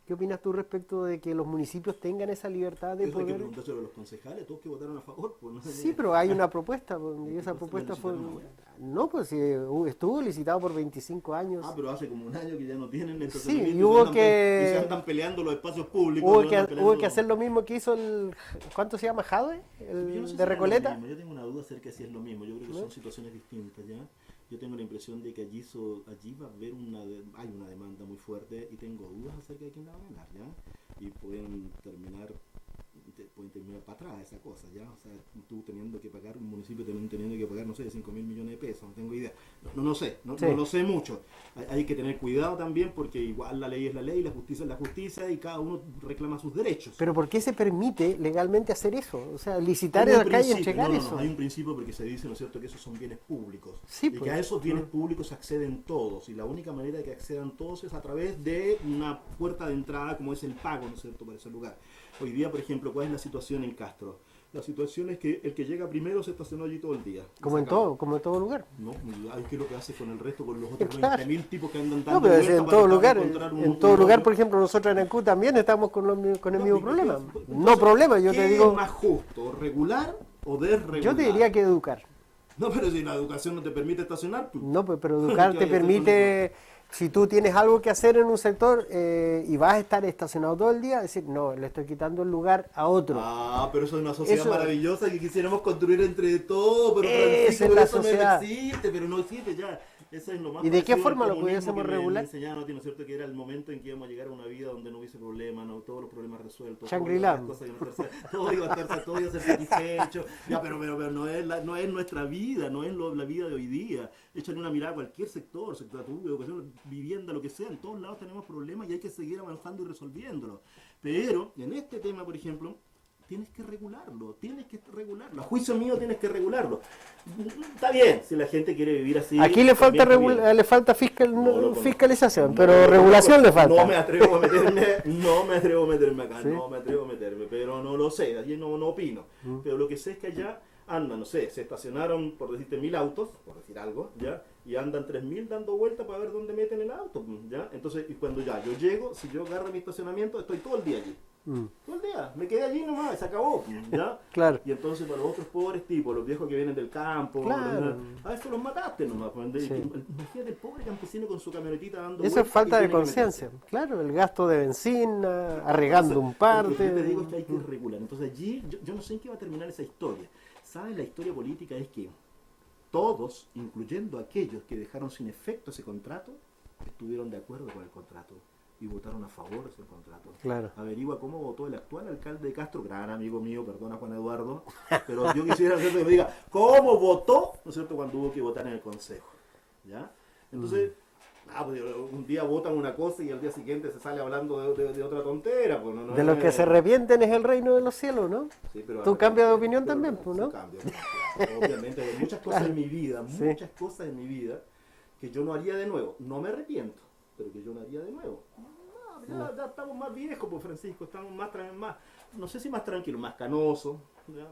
¿Qué opinas tú respecto de que los municipios tengan esa libertad de Eso hay que poder? preguntárselo a los concejales, todos que votaron a favor. Pues, ¿no? Sí, pero hay una propuesta, pues, y esa ¿No propuesta la fue... licitaron ahora? No, pues estuvo licitado por 25 años. Ah, pero hace como un año que ya no tienen estos Sí, elementos y hubo y que- se andan peleando los espacios públicos. Hubo ¿no? que, Andan hubo peleando- que hacer lo mismo que hizo el... ¿Cuánto se llama? ¿Jadwe? Yo no sé El si de es lo Recoleta. mismo, yo tengo una duda acerca de si es lo mismo. Yo creo que ¿No? son situaciones distintas, ¿ya? Yo tengo la impresión de que allí va a haber hay una demanda muy fuerte y tengo dudas acerca de quién la va a ganar, ¿ya? Y pueden terminar para atrás esa cosa, ¿ya? O sea, tú teniendo que pagar, un municipio teniendo que pagar, no sé, 5.000 millones de pesos, no tengo idea. No sé, Sí. no lo sé mucho. Hay que tener cuidado también porque igual la ley es la ley, la justicia es la justicia y cada uno reclama sus derechos. Pero ¿por qué se permite legalmente hacer eso? O sea, licitar Hay un acá y principio, entregar no, eso. hay un principio porque se dice, ¿no es cierto?, que esos son bienes públicos. Sí, y pues. que a esos bienes públicos acceden todos. Y la única manera de que accedan todos es a través de una puerta de entrada como es el pago, ¿no es cierto?, para ese lugar. Hoy día, por ejemplo, ¿cuál es la situación en Castro? La situación es que el que llega primero se estacionó allí todo el día. Como Se en acabó. como en todo lugar. No, hay que lo que hace con el resto, con los otros Claro. 20.000 tipos que andan dando No, pero es vueltas en para todo tratar de lugar. encontrar En todo lugar, hoyo. por ejemplo, nosotros en Ancú también estamos con el No, mismo y- problema. entonces, No problema, yo te ¿qué digo, es más justo, regular o desregular? yo te diría que educar. No, pero si la educación no te permite estacionar, pues. No, pero educar ¿Qué te hay que hacer con permite, si tú tienes algo que hacer en un sector y vas a estar estacionado todo el día, decir, no, le estoy quitando el lugar a otro. Ah, pero eso es una sociedad Eso- maravillosa que quisiéramos construir entre todos, pero Esa Francisco, es pero la eso sociedad. no existe, pero no existe ya. Eso es lo más ¿Y de qué parecido al forma lo comunismo pudiésemos que me regular? enseñaron a ti, ¿no es cierto? Que era el momento en que íbamos a llegar a una vida donde no hubiese problemas, no, todos los problemas resueltos. Shangri-La. Todo iba a ser satisfecho. Ya, pero no es nuestra vida, no es la vida de hoy día. Échale una mirada a cualquier sector público, educación, vivienda, lo que sea. En todos lados tenemos problemas y hay que seguir avanzando y resolviéndolos. Pero en este tema, por ejemplo, tienes que regularlo. A juicio mío tienes que regularlo. Está bien, si la gente quiere vivir así. Aquí le falta, también está bien. le falta No lo conozco. fiscalización, No, pero no, regulación le falta. No me atrevo a meterme acá, ¿Sí? no me atrevo a meterme, pero no lo sé, allí no opino. Pero lo que sé es que allá andan, no sé, se estacionaron, por decirte, 1.000 autos, por decir algo, ¿ya? Y andan 3.000 dando vueltas para ver dónde meten el auto, ¿ya? Entonces, y cuando ya yo llego, si yo agarro mi estacionamiento, estoy todo el día allí. Todo el día, me quedé allí nomás, se acabó, ¿ya? Claro. Y entonces para los otros pobres tipos, los viejos que vienen del campo, Claro. a eso los mataste nomás. Pues, Sí. Imagínate el pobre campesino con su camionetita dando Eso es vueltas falta y de tiene que conciencia. meterse. Claro, el gasto de benzina, arregando un Lo que parte. yo te digo es que hay que regular. Entonces allí, yo no sé en qué va a terminar esa historia. ¿Sabes? La historia política es que todos, incluyendo aquellos que dejaron sin efecto ese contrato, estuvieron de acuerdo con el contrato y votaron a favor de ese contrato. Claro. Averigua cómo votó el actual alcalde de Castro, gran amigo mío, perdona Juan Eduardo, pero yo quisiera que me diga cómo votó, ¿no es cierto?, cuando hubo que votar en el consejo. ¿Ya? Entonces, pues, un día votan una cosa y al día siguiente se sale hablando de otra tontera. Pues, no De los que se arrepienten es el reino de los cielos, ¿no? Sí, pero Tú cambias de opinión pero también, pues, ¿no? sí cambio, claro, obviamente, hay muchas cosas en mi vida, Sí. muchas cosas en mi vida que yo no haría de nuevo. No me arrepiento, pero que yo no haría de nuevo. No, ya estamos más viejos, pues Francisco, estamos más, no sé si más tranquilos, más canosos, ¿ya?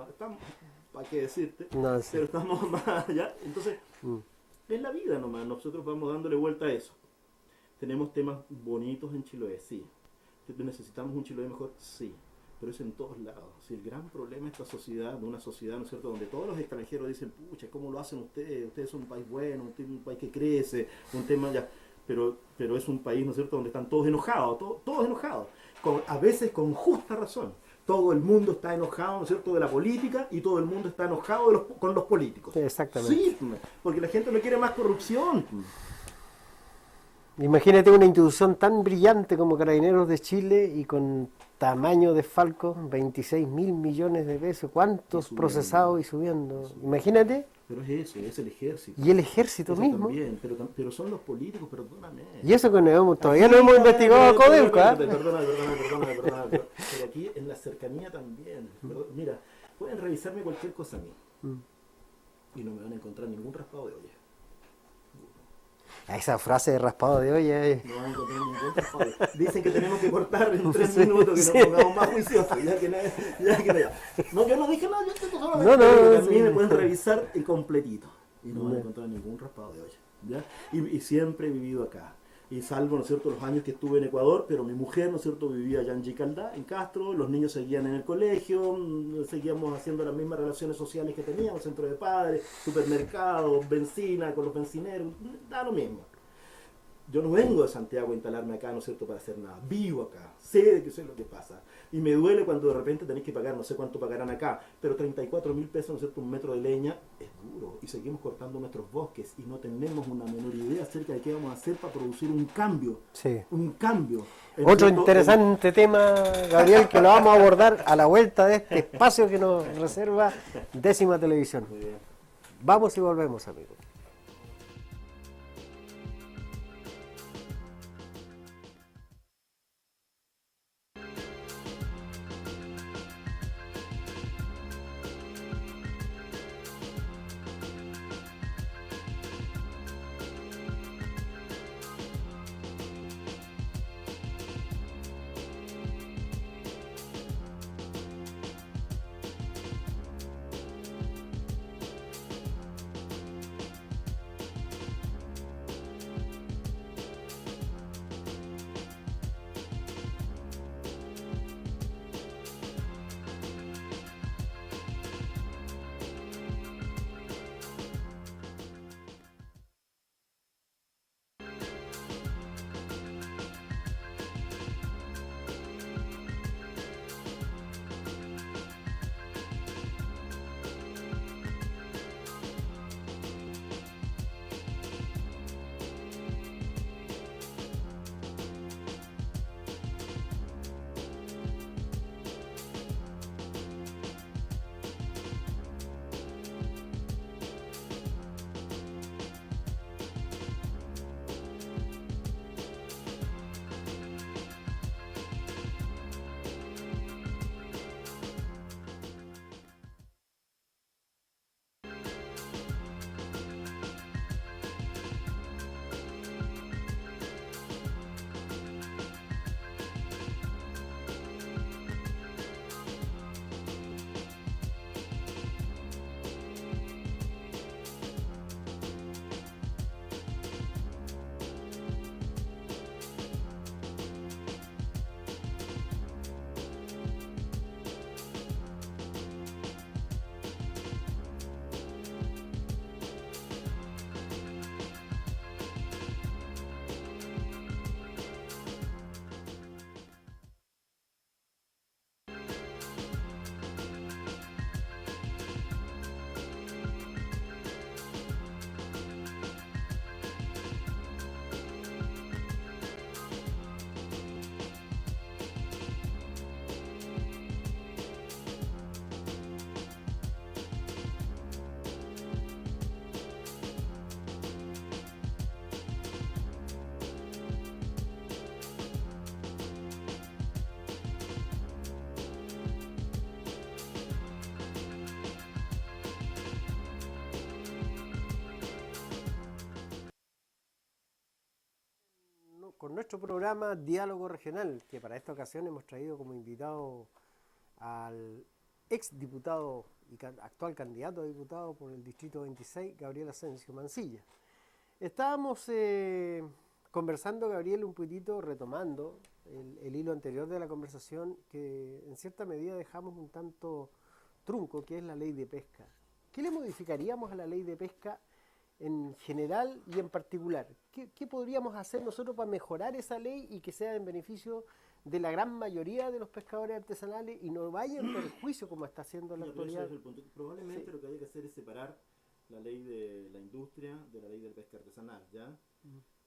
Estamos, ¿para qué decirte? No, sí. Pero estamos más, ¿ya? Entonces, Mm. es la vida nomás, nosotros vamos dándole vuelta a eso. Tenemos temas bonitos en Chiloé, sí. ¿Necesitamos un Chiloé mejor? Sí. Pero es en todos lados. Si el gran problema de esta sociedad, de una sociedad, ¿no es cierto?, donde todos los extranjeros dicen, pucha, ¿cómo lo hacen ustedes? Ustedes son un país bueno, un país que crece, un tema ya... Pero es un país, ¿no es cierto?, donde están todos enojados, todos enojados. A veces con justa razón. Todo el mundo está enojado, ¿no es cierto?, de la política y todo el mundo está enojado con los políticos. Sí, exactamente. Sí, porque la gente no quiere más corrupción. Imagínate una institución tan brillante como Carabineros de Chile y con tamaño de Falco, 26.000 millones de pesos, ¿cuántos subiendo. procesados y subiendo? Imagínate, Pero es eso, es el ejército. y el ejército Eso mismo. también, pero son los políticos, perdóname. Y eso que todavía no hemos investigado a Codelco, ¿ah? Perdóname. Pero aquí en la cercanía también. Mira, pueden revisarme cualquier cosa a mí. Y no me van a encontrar ningún raspado de olla. Esa frase de raspado de olla es... No van a encontrar ningún raspado de olla. Dicen que tenemos que cortar en 3 minutos, que nos pongamos más juiciosos. No, yo no dije nada, yo estoy solamente que a mí me pueden revisar el completito. Y no van a encontrar ningún raspado de olla. ¿Ya? Y siempre he vivido acá. Y salvo, ¿no es cierto?, los años que estuve en Ecuador, pero mi mujer, ¿no es cierto?, vivía allá en Yicaldá, en Castro, los niños seguían en el colegio, seguíamos haciendo las mismas relaciones sociales que teníamos, centro de padres, supermercados, benzina con los bencineros, da lo mismo. Yo no vengo de Santiago a instalarme acá, ¿no es cierto?, para hacer nada. Vivo acá, sé de qué es lo que pasa. Y me duele cuando de repente tenéis que pagar, no sé cuánto pagarán acá, pero 34.000 pesos, ¿no es cierto?, un metro de leña es duro. Y seguimos cortando nuestros bosques y no tenemos una menor idea acerca de qué vamos a hacer para producir un cambio. Sí. Un cambio. Otro interesante tema, Gabriel, que lo vamos a abordar a la vuelta de este espacio que nos reserva Décima Televisión. Muy bien. Vamos y volvemos, amigos. Con nuestro programa Diálogo Regional, que para esta ocasión hemos traído como invitado al ex diputado y actual candidato a diputado por el Distrito 26, Gabriel Asensio Mancilla. Estábamos conversando, Gabriel, un poquitito, retomando el hilo anterior de la conversación, que en cierta medida dejamos un tanto trunco, que es la ley de pesca. ¿Qué le modificaríamos a la ley de pesca en general y en particular? ¿Qué podríamos hacer nosotros para mejorar esa ley y que sea en beneficio de la gran mayoría de los pescadores artesanales y no vaya en perjuicio como está haciendo en la actualidad? Probablemente lo que hay que hacer es separar la ley de la industria de la ley del pesca artesanal, ¿ya?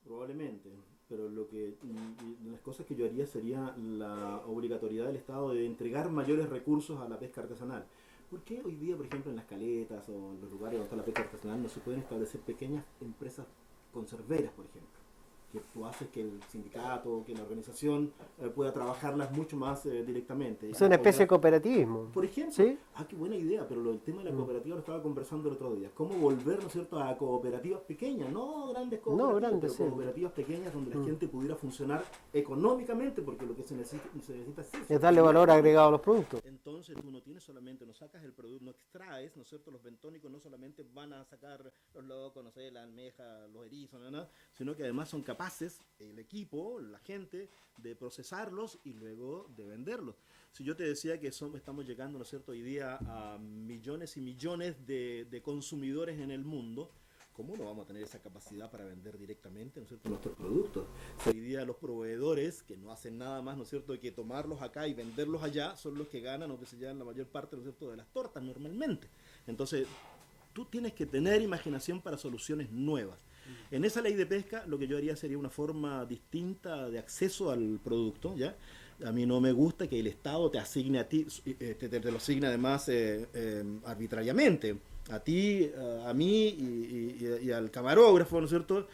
Probablemente, pero las cosas que yo haría sería la obligatoriedad del Estado de entregar mayores recursos a la pesca artesanal. ¿Por qué hoy día, por ejemplo, en las caletas o en los lugares donde está la pesca artesanal no se pueden establecer pequeñas empresas conserveras, por ejemplo? Que tú haces que el sindicato, que la organización pueda trabajarlas mucho más directamente. Es una especie de cooperativismo. Por ejemplo, ¿Sí? qué buena idea, pero el tema de la cooperativa lo estaba conversando el otro día. ¿Cómo volver, ¿no es cierto?, a cooperativas pequeñas, no grandes cooperativas, No grandes, pero sí. cooperativas pequeñas donde la gente pudiera funcionar económicamente, porque lo que se necesita es eso. Es darle valor agregado a los productos. Entonces tú no tienes solamente, no sacas el producto, no extraes, ¿no es cierto? Los bentónicos no solamente van a sacar los locos, no sé, la almeja, los erizos, ¿no? Sino que además son capaces, el equipo, la gente, de procesarlos y luego de venderlos. Si yo te decía que estamos llegando, ¿no es cierto?, hoy día a millones y millones de consumidores en el mundo, ¿cómo no vamos a tener esa capacidad para vender directamente, ¿no es cierto?, nuestros productos? Si hoy día los proveedores, que no hacen nada más, ¿no es cierto?, que tomarlos acá y venderlos allá, son los que ganan o que se llevan la mayor parte, ¿no es cierto?, de las tortas normalmente. Entonces, tú tienes que tener imaginación para soluciones nuevas. En esa ley de pesca lo que yo haría sería una forma distinta de acceso al producto, ¿ya? A mí no me gusta que el Estado te asigne a ti, te lo asigne además arbitrariamente. A ti, a mí y al camarógrafo, ¿no es cierto?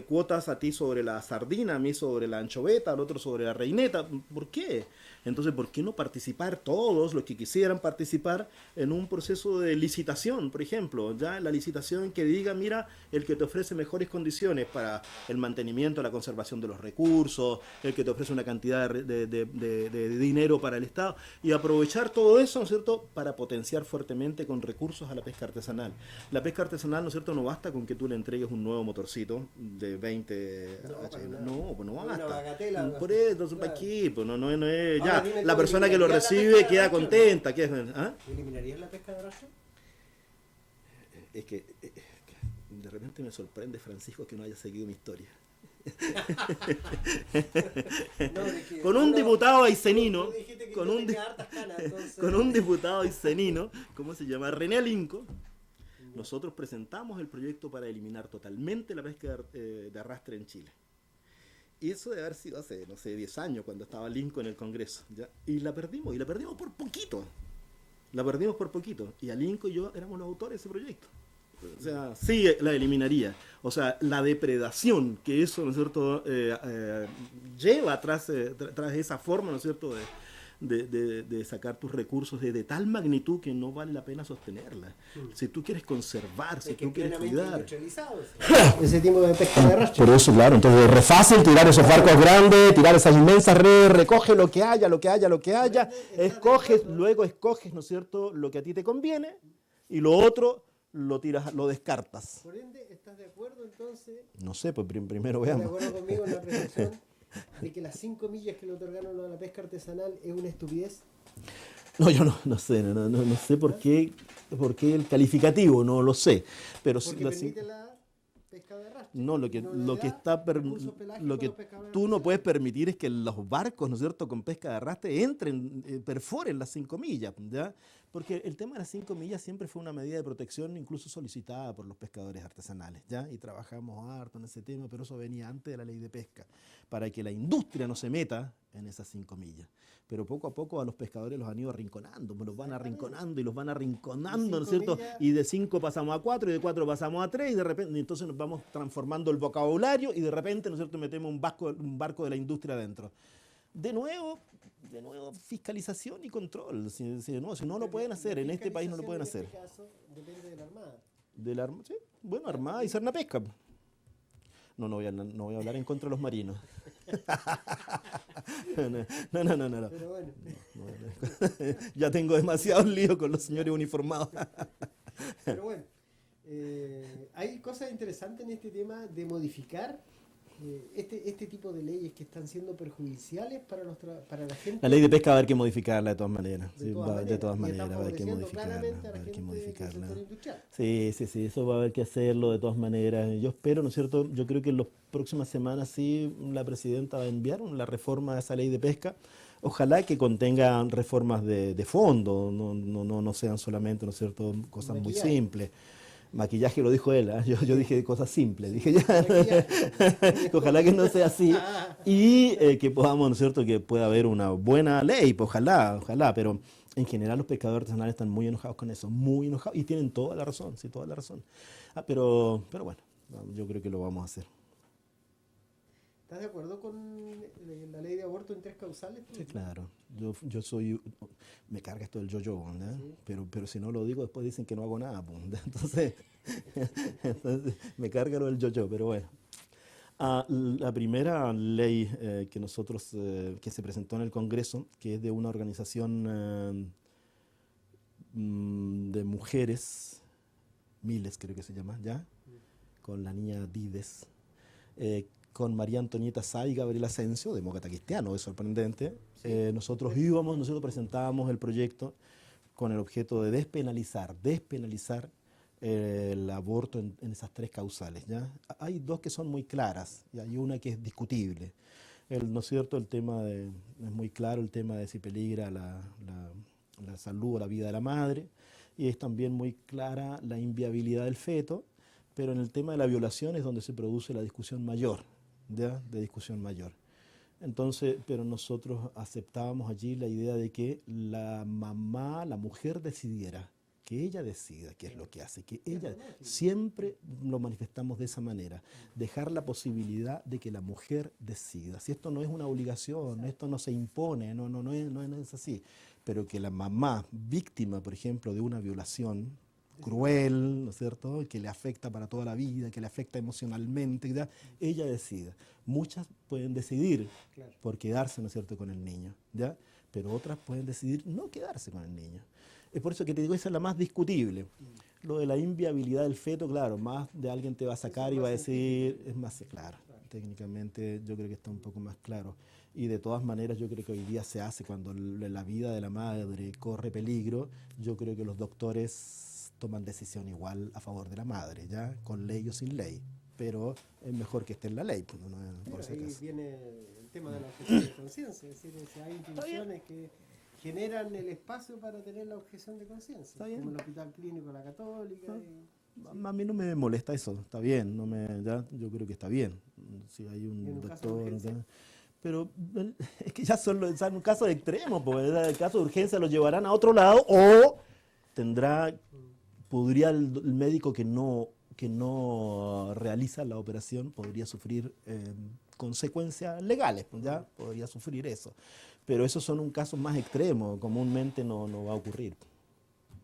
Cuotas a ti sobre la sardina, a mí sobre la anchoveta, al otro sobre la reineta. ¿Por qué? Entonces, ¿por qué no participar todos los que quisieran participar en un proceso de licitación, por ejemplo? Ya la licitación que diga, mira, el que te ofrece mejores condiciones para el mantenimiento, la conservación de los recursos, el que te ofrece una cantidad de dinero para el Estado, y aprovechar todo eso, ¿no es cierto?, para potenciar fuertemente con recursos a la pesca artesanal. La pesca artesanal, ¿no es cierto?, no basta con que tú le entregues un nuevo motorcito de 20 HN. No, pues no basta. Bagatela, Por eso, claro. ¿para qué? Pues no es ya. Ahora dime La tú, persona que lo ¿eliminarías la recibe pesca de queda arrastre, contenta. ¿Ah? ¿Eliminarías la pesca de arrastre? Es que de repente me sorprende, Francisco, que no haya seguido mi historia. No, de que Con un uno- diputado aicenino, tú dijiste que con yo un, tenía hartas canas, entonces- con un diputado aicenino, ¿cómo se llama? René Alinco, nosotros presentamos el proyecto para eliminar totalmente la pesca de arrastre en Chile. Y eso debe haber sido hace, no sé, 10 años, cuando estaba Alinco en el Congreso, ¿ya? Y la perdimos por poquito. La perdimos por poquito. Y Alinco y yo éramos los autores de ese proyecto. O sea, sí la eliminaría. O sea, la depredación que eso, ¿no es cierto?, lleva tras esa forma, ¿no es cierto?, de sacar tus recursos de tal magnitud que no vale la pena sostenerla. Si tú quieres conservar, si Es que tú quieres plenamente cuidar. industrializado ese tipo de pesca de arrastre. Por eso, claro, entonces es re fácil tirar esos barcos grandes, tirar esas inmensas redes, recoge lo que haya, escoges, luego escoges, ¿no es cierto?, lo que a ti te conviene, y lo otro lo tiras, lo descartas. Por ende, ¿estás de acuerdo entonces? No sé, pues primero ¿Estás de veamos. acuerdo conmigo en la percepción de que las 5 millas que le otorgaron a la pesca artesanal es una estupidez? No, yo no sé, no sé por qué el calificativo, no lo sé. Pero sí, Porque permite la pesca de arrastre. no, y no le da recursos pelágicos lo a que los pescadores tú no artesanales. puedes permitir es que los barcos, ¿no es cierto?, con pesca de arrastre entren, perforen las 5 millas, ¿ya? Porque el tema de las 5 millas siempre fue una medida de protección incluso solicitada por los pescadores artesanales, ¿ya? Y trabajamos harto en ese tema, pero eso venía antes de la ley de pesca, para que la industria no se meta en esas 5 millas. Pero poco a poco a los pescadores los han ido arrinconando, pues los van arrinconando y los van arrinconando, ¿no es cierto? Y de 5 pasamos a 4 y de 4 pasamos a 3 y de repente, entonces nos vamos transformando el vocabulario y de repente, ¿no es cierto?, metemos un barco de la industria adentro. De nuevo, fiscalización y control. Si no lo pueden hacer, en este país no lo pueden hacer. En este caso, depende de la Armada. Sí, bueno, Armada y Cernapesca. No voy a hablar en contra de los marinos. No. Pero bueno, Ya tengo demasiados líos con los señores uniformados. pero bueno. Hay cosas interesantes en este tema de modificar este tipo de leyes que están siendo perjudiciales para la gente. La ley de pesca va a haber que modificarla de todas maneras. De Va todas maneras. a Y están haber que favoreciendo modificarla. claramente Va a a la haber que gente del modificarla. sector industrial. Sí, eso va a haber que hacerlo de todas maneras. Yo espero, ¿no es cierto? Yo creo que en las próximas semanas sí la presidenta va a enviar la reforma a esa ley de pesca. Ojalá que contenga reformas de fondo, no sean solamente, ¿no es cierto?, cosas muy Maquillaje. simples. Maquillaje lo dijo él, ¿eh? Yo dije cosas simples, dije ya, ojalá que no sea así y que podamos, ¿no es cierto?, que pueda haber una buena ley, pues ojalá, pero en general los pescadores artesanales están muy enojados con eso, muy enojados y tienen toda la razón, sí, toda la razón. Pero bueno, yo creo que lo vamos a hacer. ¿Estás de acuerdo con la ley de aborto en 3 causales? Sí, claro. Yo soy... Me carga esto del yo-yo, ¿no? Sí. Pero si no lo digo, después dicen que no hago nada, pues, ¿no? Entonces me carga lo del yo-yo, pero bueno. La primera ley que nosotros, que se presentó en el Congreso, que es de una organización de mujeres, Miles creo que se llama, ¿ya? Con la niña Dides, con María Antonieta Sá y Gabriel Asensio, demócrata cristiano, es sorprendente. Sí. Nosotros presentábamos el proyecto con el objeto de despenalizar el aborto en esas 3 causales, ¿ya? Hay 2 que son muy claras y hay una que es discutible. ¿No es cierto? Es muy claro el tema de si peligra la salud o la vida de la madre, y es también muy clara la inviabilidad del feto, pero en el tema de la violación es donde se produce la discusión mayor, ¿ya? De discusión mayor. Entonces, pero nosotros aceptábamos allí la idea de que la mujer decidiera, que ella decida qué es lo que hace, que ella, siempre lo manifestamos de esa manera, dejar la posibilidad de que la mujer decida. Si esto no es una obligación, esto no se impone, no es así, pero que la mamá víctima, por ejemplo, de una violación cruel, ¿no es cierto?, que le afecta para toda la vida, que le afecta emocionalmente, ¿ya?, ella decida. Muchas pueden decidir por quedarse, ¿no es cierto?, con el niño, ¿ya?, pero otras pueden decidir no quedarse con el niño. Es por eso que te digo, esa es la más discutible. Lo de la inviabilidad del feto, claro, más de alguien te va a sacar y va a decir, es más claro. Técnicamente yo creo que está un poco más claro. Y de todas maneras yo creo que hoy día se hace cuando la vida de la madre corre peligro, yo creo que los doctores toman decisión igual a favor de la madre, ¿ya? Con ley o sin ley. Pero es mejor que esté en la ley. Pues, por si ahí acaso. viene el tema de la objeción de conciencia, es decir, si hay instituciones que generan el espacio para tener la objeción de conciencia, como el Hospital Clínico La Católica. A mí no me molesta eso, está bien, yo creo que está bien. Si hay un doctor, pero es que ya son un caso extremo, porque en el caso de urgencia lo llevarán a otro lado o podría el médico que no realiza la operación podría sufrir consecuencias legales, ya podría sufrir eso. Pero esos son un caso más extremo, comúnmente no va a ocurrir.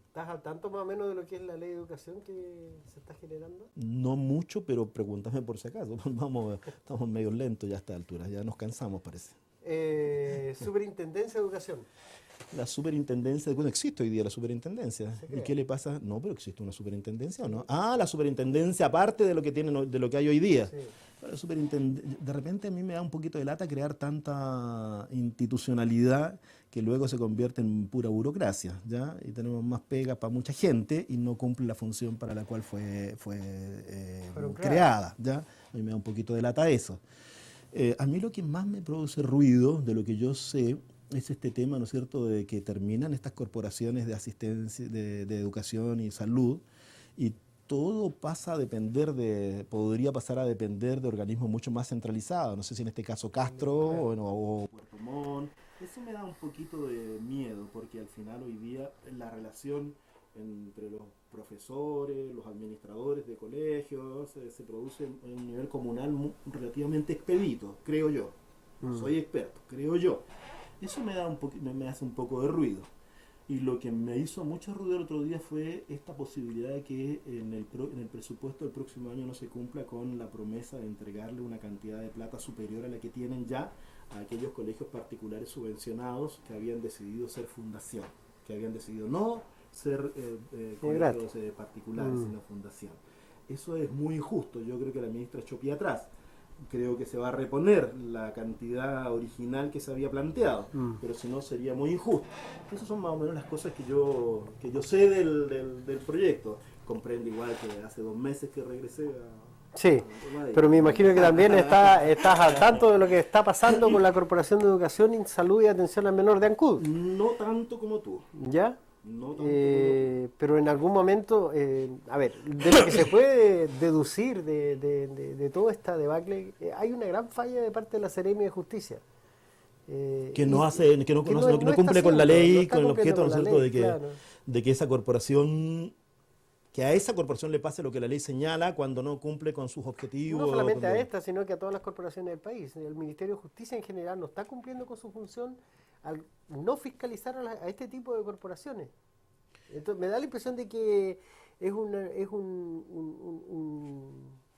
¿Estás al tanto más o menos de lo que es la ley de educación que se está generando? No mucho, pero pregúntame por si acaso. Estamos medio lentos ya a esta altura, ya nos cansamos parece. Superintendencia de Educación. La superintendencia, bueno, existe hoy día la superintendencia. ¿Y qué le pasa? No, pero existe una superintendencia o no. La superintendencia aparte de lo que hay hoy día. Sí. De repente a mí me da un poquito de lata crear tanta institucionalidad que luego se convierte en pura burocracia, ¿ya? Y tenemos más pegas para mucha gente y no cumple la función para la cual fue creada, ¿ya? A mí me da un poquito de lata eso. A mí lo que más me produce ruido, de lo que yo sé, es este tema, ¿no es cierto?, de que terminan estas corporaciones de asistencia, de educación y salud, y todo podría pasar a depender de organismos mucho más centralizados. No sé si en este caso Castro o Puerto Montt. Eso me da un poquito de miedo, porque al final hoy día la relación entre los profesores, los administradores de colegios, se produce en un nivel comunal relativamente expedito, creo yo. No soy experto, creo yo. Eso me hace un poco de ruido. Y lo que me hizo mucho ruido el otro día fue esta posibilidad de que en el presupuesto del próximo año no se cumpla con la promesa de entregarle una cantidad de plata superior a la que tienen ya a aquellos colegios particulares subvencionados que habían decidido ser fundación, que habían decidido no ser colegios particulares, sino fundación. Eso es muy injusto. Yo creo que la ministra echó pie atrás. Creo que se va a reponer la cantidad original que se había planteado, pero si no sería muy injusto. Esas son más o menos las cosas que yo sé del proyecto. Comprendo igual que hace 2 meses que regresé Sí, pero me imagino que también estás al tanto de lo que está pasando con la Corporación de Educación, Salud y Atención al Menor de Ancud. No tanto como tú. ¿Ya? No tanto, pero en algún momento, a ver, de lo que se puede deducir de toda esta debacle, hay una gran falla de parte de la Seremi de Justicia. que no hace, que no, que conoce, no que no está cumple con la haciendo, no ley, está con el cumpliendo objeto, ¿no con es la cierto?, ley, claro. de que esa corporación, que a esa corporación le pase lo que la ley señala cuando no cumple con sus objetivos. No solamente a cuando- esta, sino que a todas las corporaciones del país. El Ministerio de Justicia en general no está cumpliendo con su función al no fiscalizar a este tipo de corporaciones. Entonces, me da la impresión de que es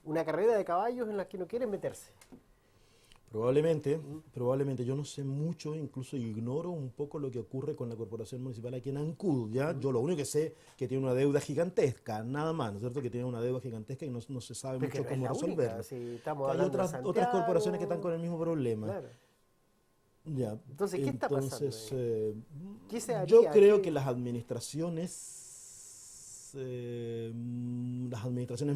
una carrera de caballos en la que no quieren meterse. Probablemente, yo no sé mucho, incluso ignoro un poco lo que ocurre con la corporación municipal aquí en Ancud, ¿ya? Yo lo único que sé es que tiene una deuda gigantesca, nada más, ¿no es cierto? Que tiene una deuda gigantesca y no se sabe Porque mucho no es cómo la resolverla. única, si estamos Hay hablando de otras Santiago, corporaciones que están con el mismo problema. claro. Ya. Entonces, ¿qué está pasando Entonces, ahí? ¿Qué se yo haría? creo ¿Qué- que las administraciones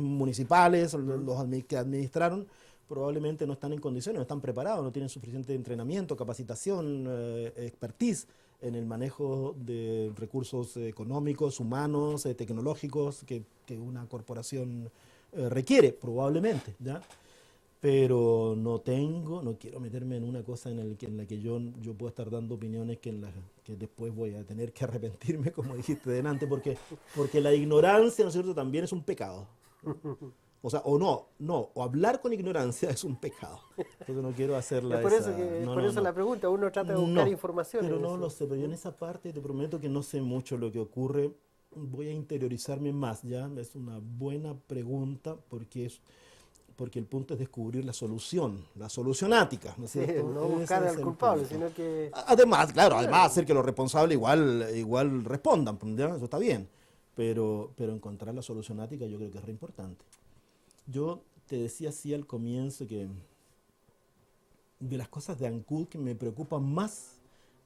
municipales, o que administraron, probablemente no están en condiciones, no están preparados, no tienen suficiente entrenamiento, capacitación, expertise en el manejo de recursos económicos, humanos, tecnológicos que una corporación requiere, probablemente, ¿ya? Pero no quiero meterme en una cosa en la que yo puedo estar dando opiniones que después voy a tener que arrepentirme, como dijiste delante, porque la ignorancia, ¿no es cierto?, también es un pecado. O sea, o hablar con ignorancia es un pecado. Entonces no quiero hacerla Es por eso, no. la pregunta, uno trata de buscar información. Pero en no eso. lo sé, pero yo en esa parte te prometo que no sé mucho lo que ocurre. Voy a interiorizarme más, ¿ya? Es una buena pregunta porque el punto es descubrir la solucionática, ¿no es Sí, cierto? no Ese buscar es al el culpable, punto. sino que... Además, claro, hacer que los responsables igual respondan, ¿ya? Eso está bien, pero encontrar la solucionática yo creo que es re importante. Yo te decía así al comienzo que de las cosas de Ancud que me preocupan más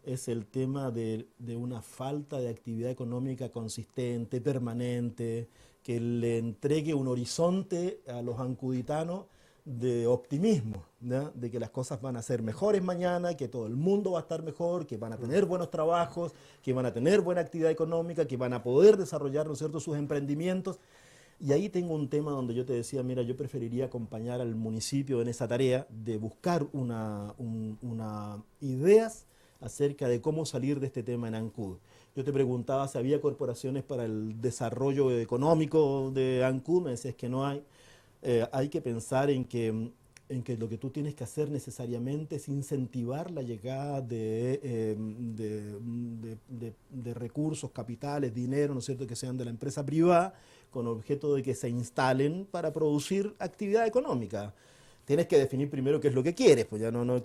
es el tema de una falta de actividad económica consistente, permanente, que le entregue un horizonte a los ancuditanos de optimismo, ¿ya? De que las cosas van a ser mejores mañana, que todo el mundo va a estar mejor, que van a tener buenos trabajos, que van a tener buena actividad económica, que van a poder desarrollar, ¿no es cierto?, sus emprendimientos. Y ahí tengo un tema donde yo te decía, mira, yo preferiría acompañar al municipio en esa tarea de buscar ideas acerca de cómo salir de este tema en Ancud. Yo te preguntaba si había corporaciones para el desarrollo económico de Ancud, me decías que no hay. Hay que pensar en que lo que tú tienes que hacer necesariamente es incentivar la llegada de recursos, capitales, dinero, ¿no es cierto?, que sean de la empresa privada, con objeto de que se instalen para producir actividad económica. Tienes que definir primero qué es lo que quieres, pues ya Claro.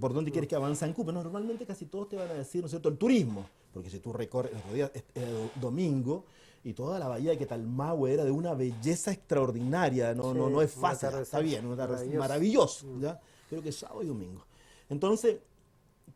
por dónde quieres que avance en Cuba. Normalmente casi todos te van a decir, ¿no es cierto?, el turismo, porque si tú recorres, el otro día, domingo, y toda la bahía de Quetalmahue era de una belleza extraordinaria, no es un fácil, atardecer está bien, un atardecer maravilloso. maravilloso, ¿ya? Creo que es sábado y domingo. Entonces,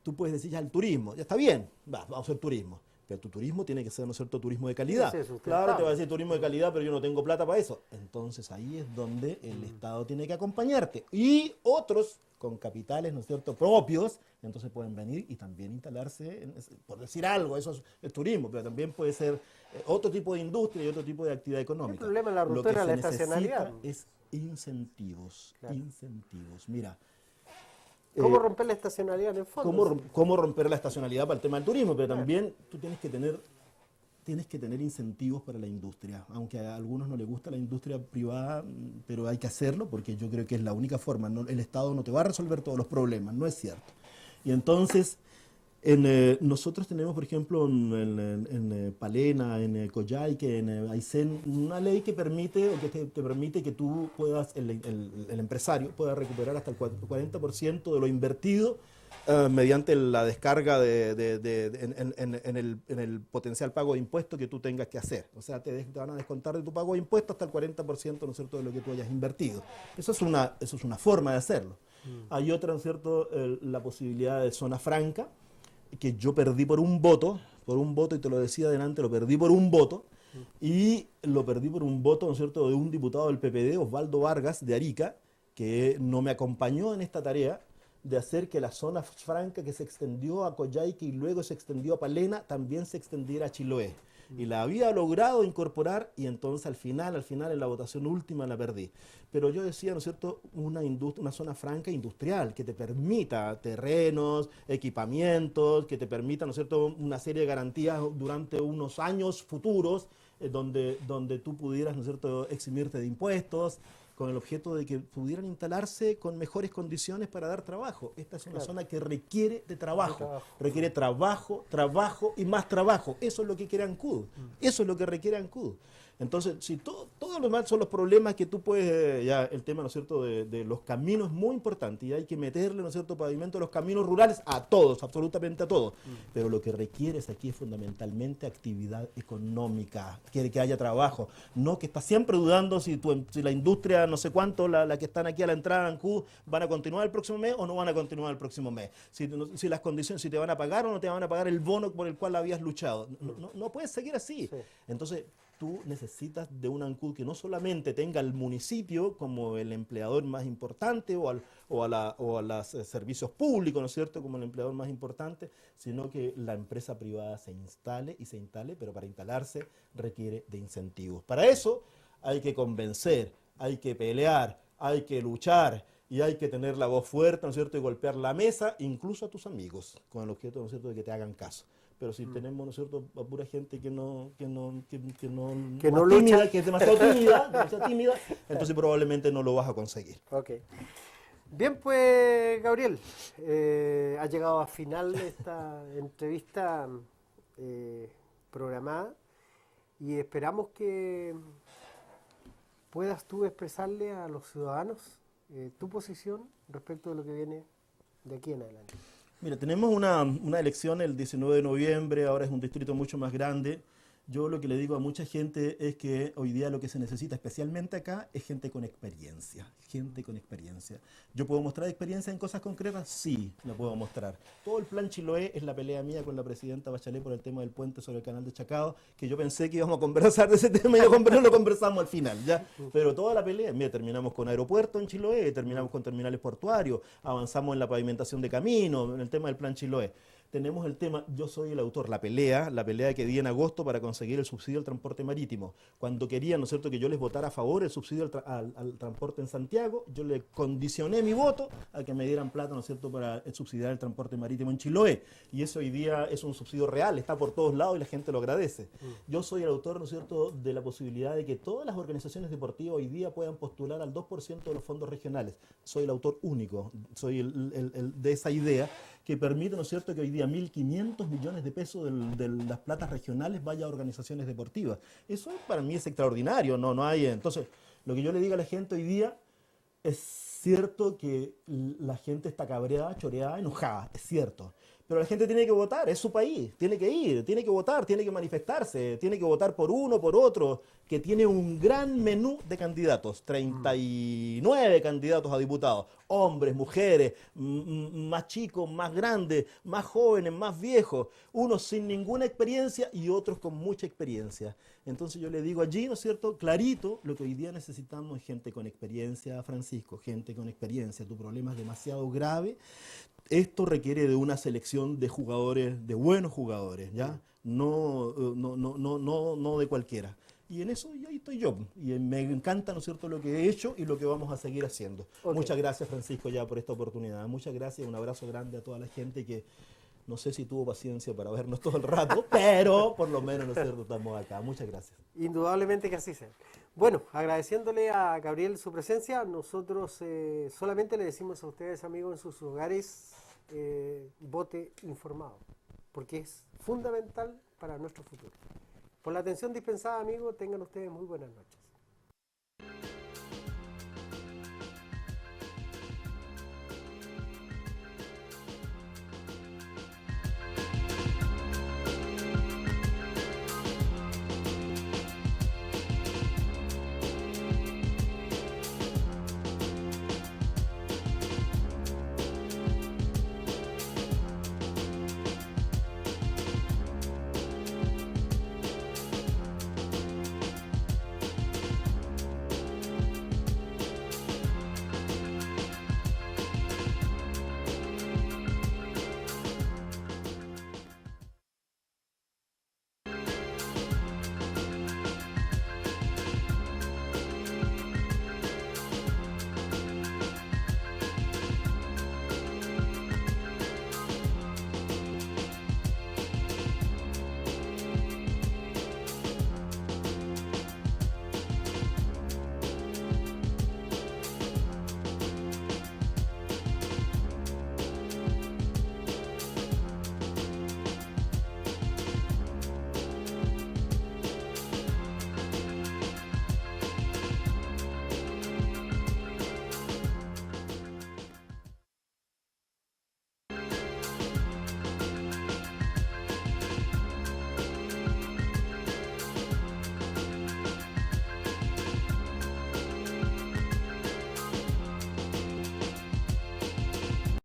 tú puedes decir ya el turismo, ya está bien, vamos a hacer turismo, pero tu turismo tiene que ser, ¿no es cierto?, turismo de calidad. Sí, sustentable. Claro, te va a decir turismo de calidad, pero yo no tengo plata para eso. Entonces ahí es donde el Estado tiene que acompañarte. Y otros con capitales, ¿no es cierto?, propios, entonces pueden venir y también instalarse, por decir algo, eso es turismo, pero también puede ser otro tipo de industria y otro tipo de actividad económica. El problema es la Lo ruptura que de la se necesita estacionalidad. es incentivos, Claro. incentivos. Mira, ¿Cómo romper la estacionalidad en el fondo? cómo romper la estacionalidad para el tema del turismo, pero también tú tienes que tener incentivos para la industria, aunque a algunos no les gusta la industria privada, pero hay que hacerlo porque yo creo que es la única forma. El Estado no te va a resolver todos los problemas, no es cierto. Y entonces, nosotros tenemos, por ejemplo, en Palena, en Coyhaique, en Aysén, una ley que permite, o que te permite que tú puedas, el empresario pueda recuperar hasta el 40% de lo invertido mediante la descarga en el potencial pago de impuestos que tú tengas que hacer. O sea, te van a descontar de tu pago de impuestos hasta el 40%, ¿no es cierto?, de lo que tú hayas invertido. Eso es una forma de hacerlo. Hay otra, ¿no es cierto?, la posibilidad de zona franca, que yo perdí por un voto, y te lo decía adelante, lo perdí por un voto, y lo perdí por un voto, ¿no es cierto?, de un diputado del PPD, Osvaldo Vargas, de Arica, que no me acompañó en esta tarea, de hacer que la zona franca que se extendió a Coyhaique y luego se extendió a Palena también se extendiera a Chiloé. Y la había logrado incorporar y entonces al final en la votación última la perdí. Pero yo decía, ¿no es cierto?, una zona franca industrial que te permita terrenos, equipamientos, que te permita, ¿no es cierto?, una serie de garantías durante unos años futuros donde tú pudieras, ¿no es cierto?, eximirte de impuestos, con el objeto de que pudieran instalarse con mejores condiciones para dar trabajo. Esta es una zona que requiere de trabajo, requiere trabajo, trabajo y más trabajo. Eso es lo que quiere Ancud, eso es lo que requiere Ancud. Entonces, si todos los demás son los problemas que tú puedes, ya el tema, ¿no es cierto?, de los caminos es muy importante y hay que meterle, ¿no es cierto?, pavimento a los caminos rurales a todos, absolutamente a todos. Pero lo que requieres aquí es fundamentalmente actividad económica, quiere que haya trabajo, no que está siempre dudando si la industria, no sé cuánto, la que están aquí a la entrada en Ancud, van a continuar el próximo mes o no van a continuar el próximo mes. Si las condiciones, si te van a pagar o no te van a pagar el bono por el cual habías luchado. No puedes seguir así. Sí. Entonces, tú necesitas de un Ancud que no solamente tenga al municipio como el empleador más importante o a los servicios públicos, ¿no es cierto?, como el empleador más importante, sino que la empresa privada se instale, pero para instalarse requiere de incentivos. Para eso hay que convencer, hay que pelear, hay que luchar y hay que tener la voz fuerte, ¿no es cierto?, y golpear la mesa, incluso a tus amigos, con el objeto, ¿no es cierto?, de que te hagan caso. Pero si tenemos, ¿no es cierto?, a pura gente que no lucha, que es demasiado tímida, entonces probablemente no lo vas a conseguir. Okay. Bien, pues, Gabriel, ha llegado a final esta entrevista programada y esperamos que puedas tú expresarle a los ciudadanos tu posición respecto de lo que viene de aquí en adelante. Mira, tenemos una elección el 19 de noviembre, ahora es un distrito mucho más grande. Yo lo que le digo a mucha gente es que hoy día lo que se necesita, especialmente acá, es gente con experiencia. Gente con experiencia. ¿Yo puedo mostrar experiencia en cosas concretas? Sí, la puedo mostrar. Todo el plan Chiloé es la pelea mía con la presidenta Bachelet por el tema del puente sobre el canal de Chacao, que yo pensé que íbamos a conversar de ese tema y no lo conversamos al final, ¿ya? Pero toda la pelea, mira, terminamos con aeropuerto en Chiloé, terminamos con terminales portuarios, avanzamos en la pavimentación de caminos, en el tema del plan Chiloé. Tenemos el tema, yo soy el autor, la pelea que di en agosto para conseguir el subsidio al transporte marítimo. Cuando querían, ¿no es cierto?, que yo les votara a favor el subsidio al transporte en Santiago, yo le condicioné mi voto a que me dieran plata, ¿no es cierto?, para subsidiar el transporte marítimo en Chiloé. Y eso hoy día es un subsidio real, está por todos lados y la gente lo agradece. Yo soy el autor, ¿no es cierto?, de la posibilidad de que todas las organizaciones deportivas hoy día puedan postular al 2% de los fondos regionales. Soy el autor único, soy el de esa idea que permite, ¿no es cierto?, que hoy día 1.500 millones de pesos de las platas regionales vaya a organizaciones deportivas. Eso para mí es extraordinario, no hay. Entonces, lo que yo le digo a la gente hoy día, es cierto que la gente está cabreada, choreada, enojada, es cierto. Pero la gente tiene que votar, es su país, tiene que ir, tiene que votar, tiene que manifestarse, tiene que votar por uno, por otro, que tiene un gran menú de candidatos, 39 candidatos a diputados, hombres, mujeres, más chicos, más grandes, más jóvenes, más viejos, unos sin ninguna experiencia y otros con mucha experiencia. Entonces yo le digo allí, ¿no es cierto?, clarito, lo que hoy día necesitamos es gente con experiencia, Francisco, gente con experiencia, tu problema es demasiado grave. Esto requiere de una selección de jugadores, de buenos jugadores, ¿ya? No de cualquiera. Y en eso ahí estoy yo. Y me encanta, ¿no es cierto?, lo que he hecho y lo que vamos a seguir haciendo. Okay. Muchas gracias, Francisco, ya por esta oportunidad. Muchas gracias, un abrazo grande a toda la gente que no sé si tuvo paciencia para vernos todo el rato, pero por lo menos, ¿no es cierto?, estamos acá. Muchas gracias. Indudablemente que así sea. Bueno, agradeciéndole a Gabriel su presencia, nosotros solamente le decimos a ustedes, amigos, en sus hogares, vote informado, porque es fundamental para nuestro futuro. Por la atención dispensada, amigos, tengan ustedes muy buenas noches.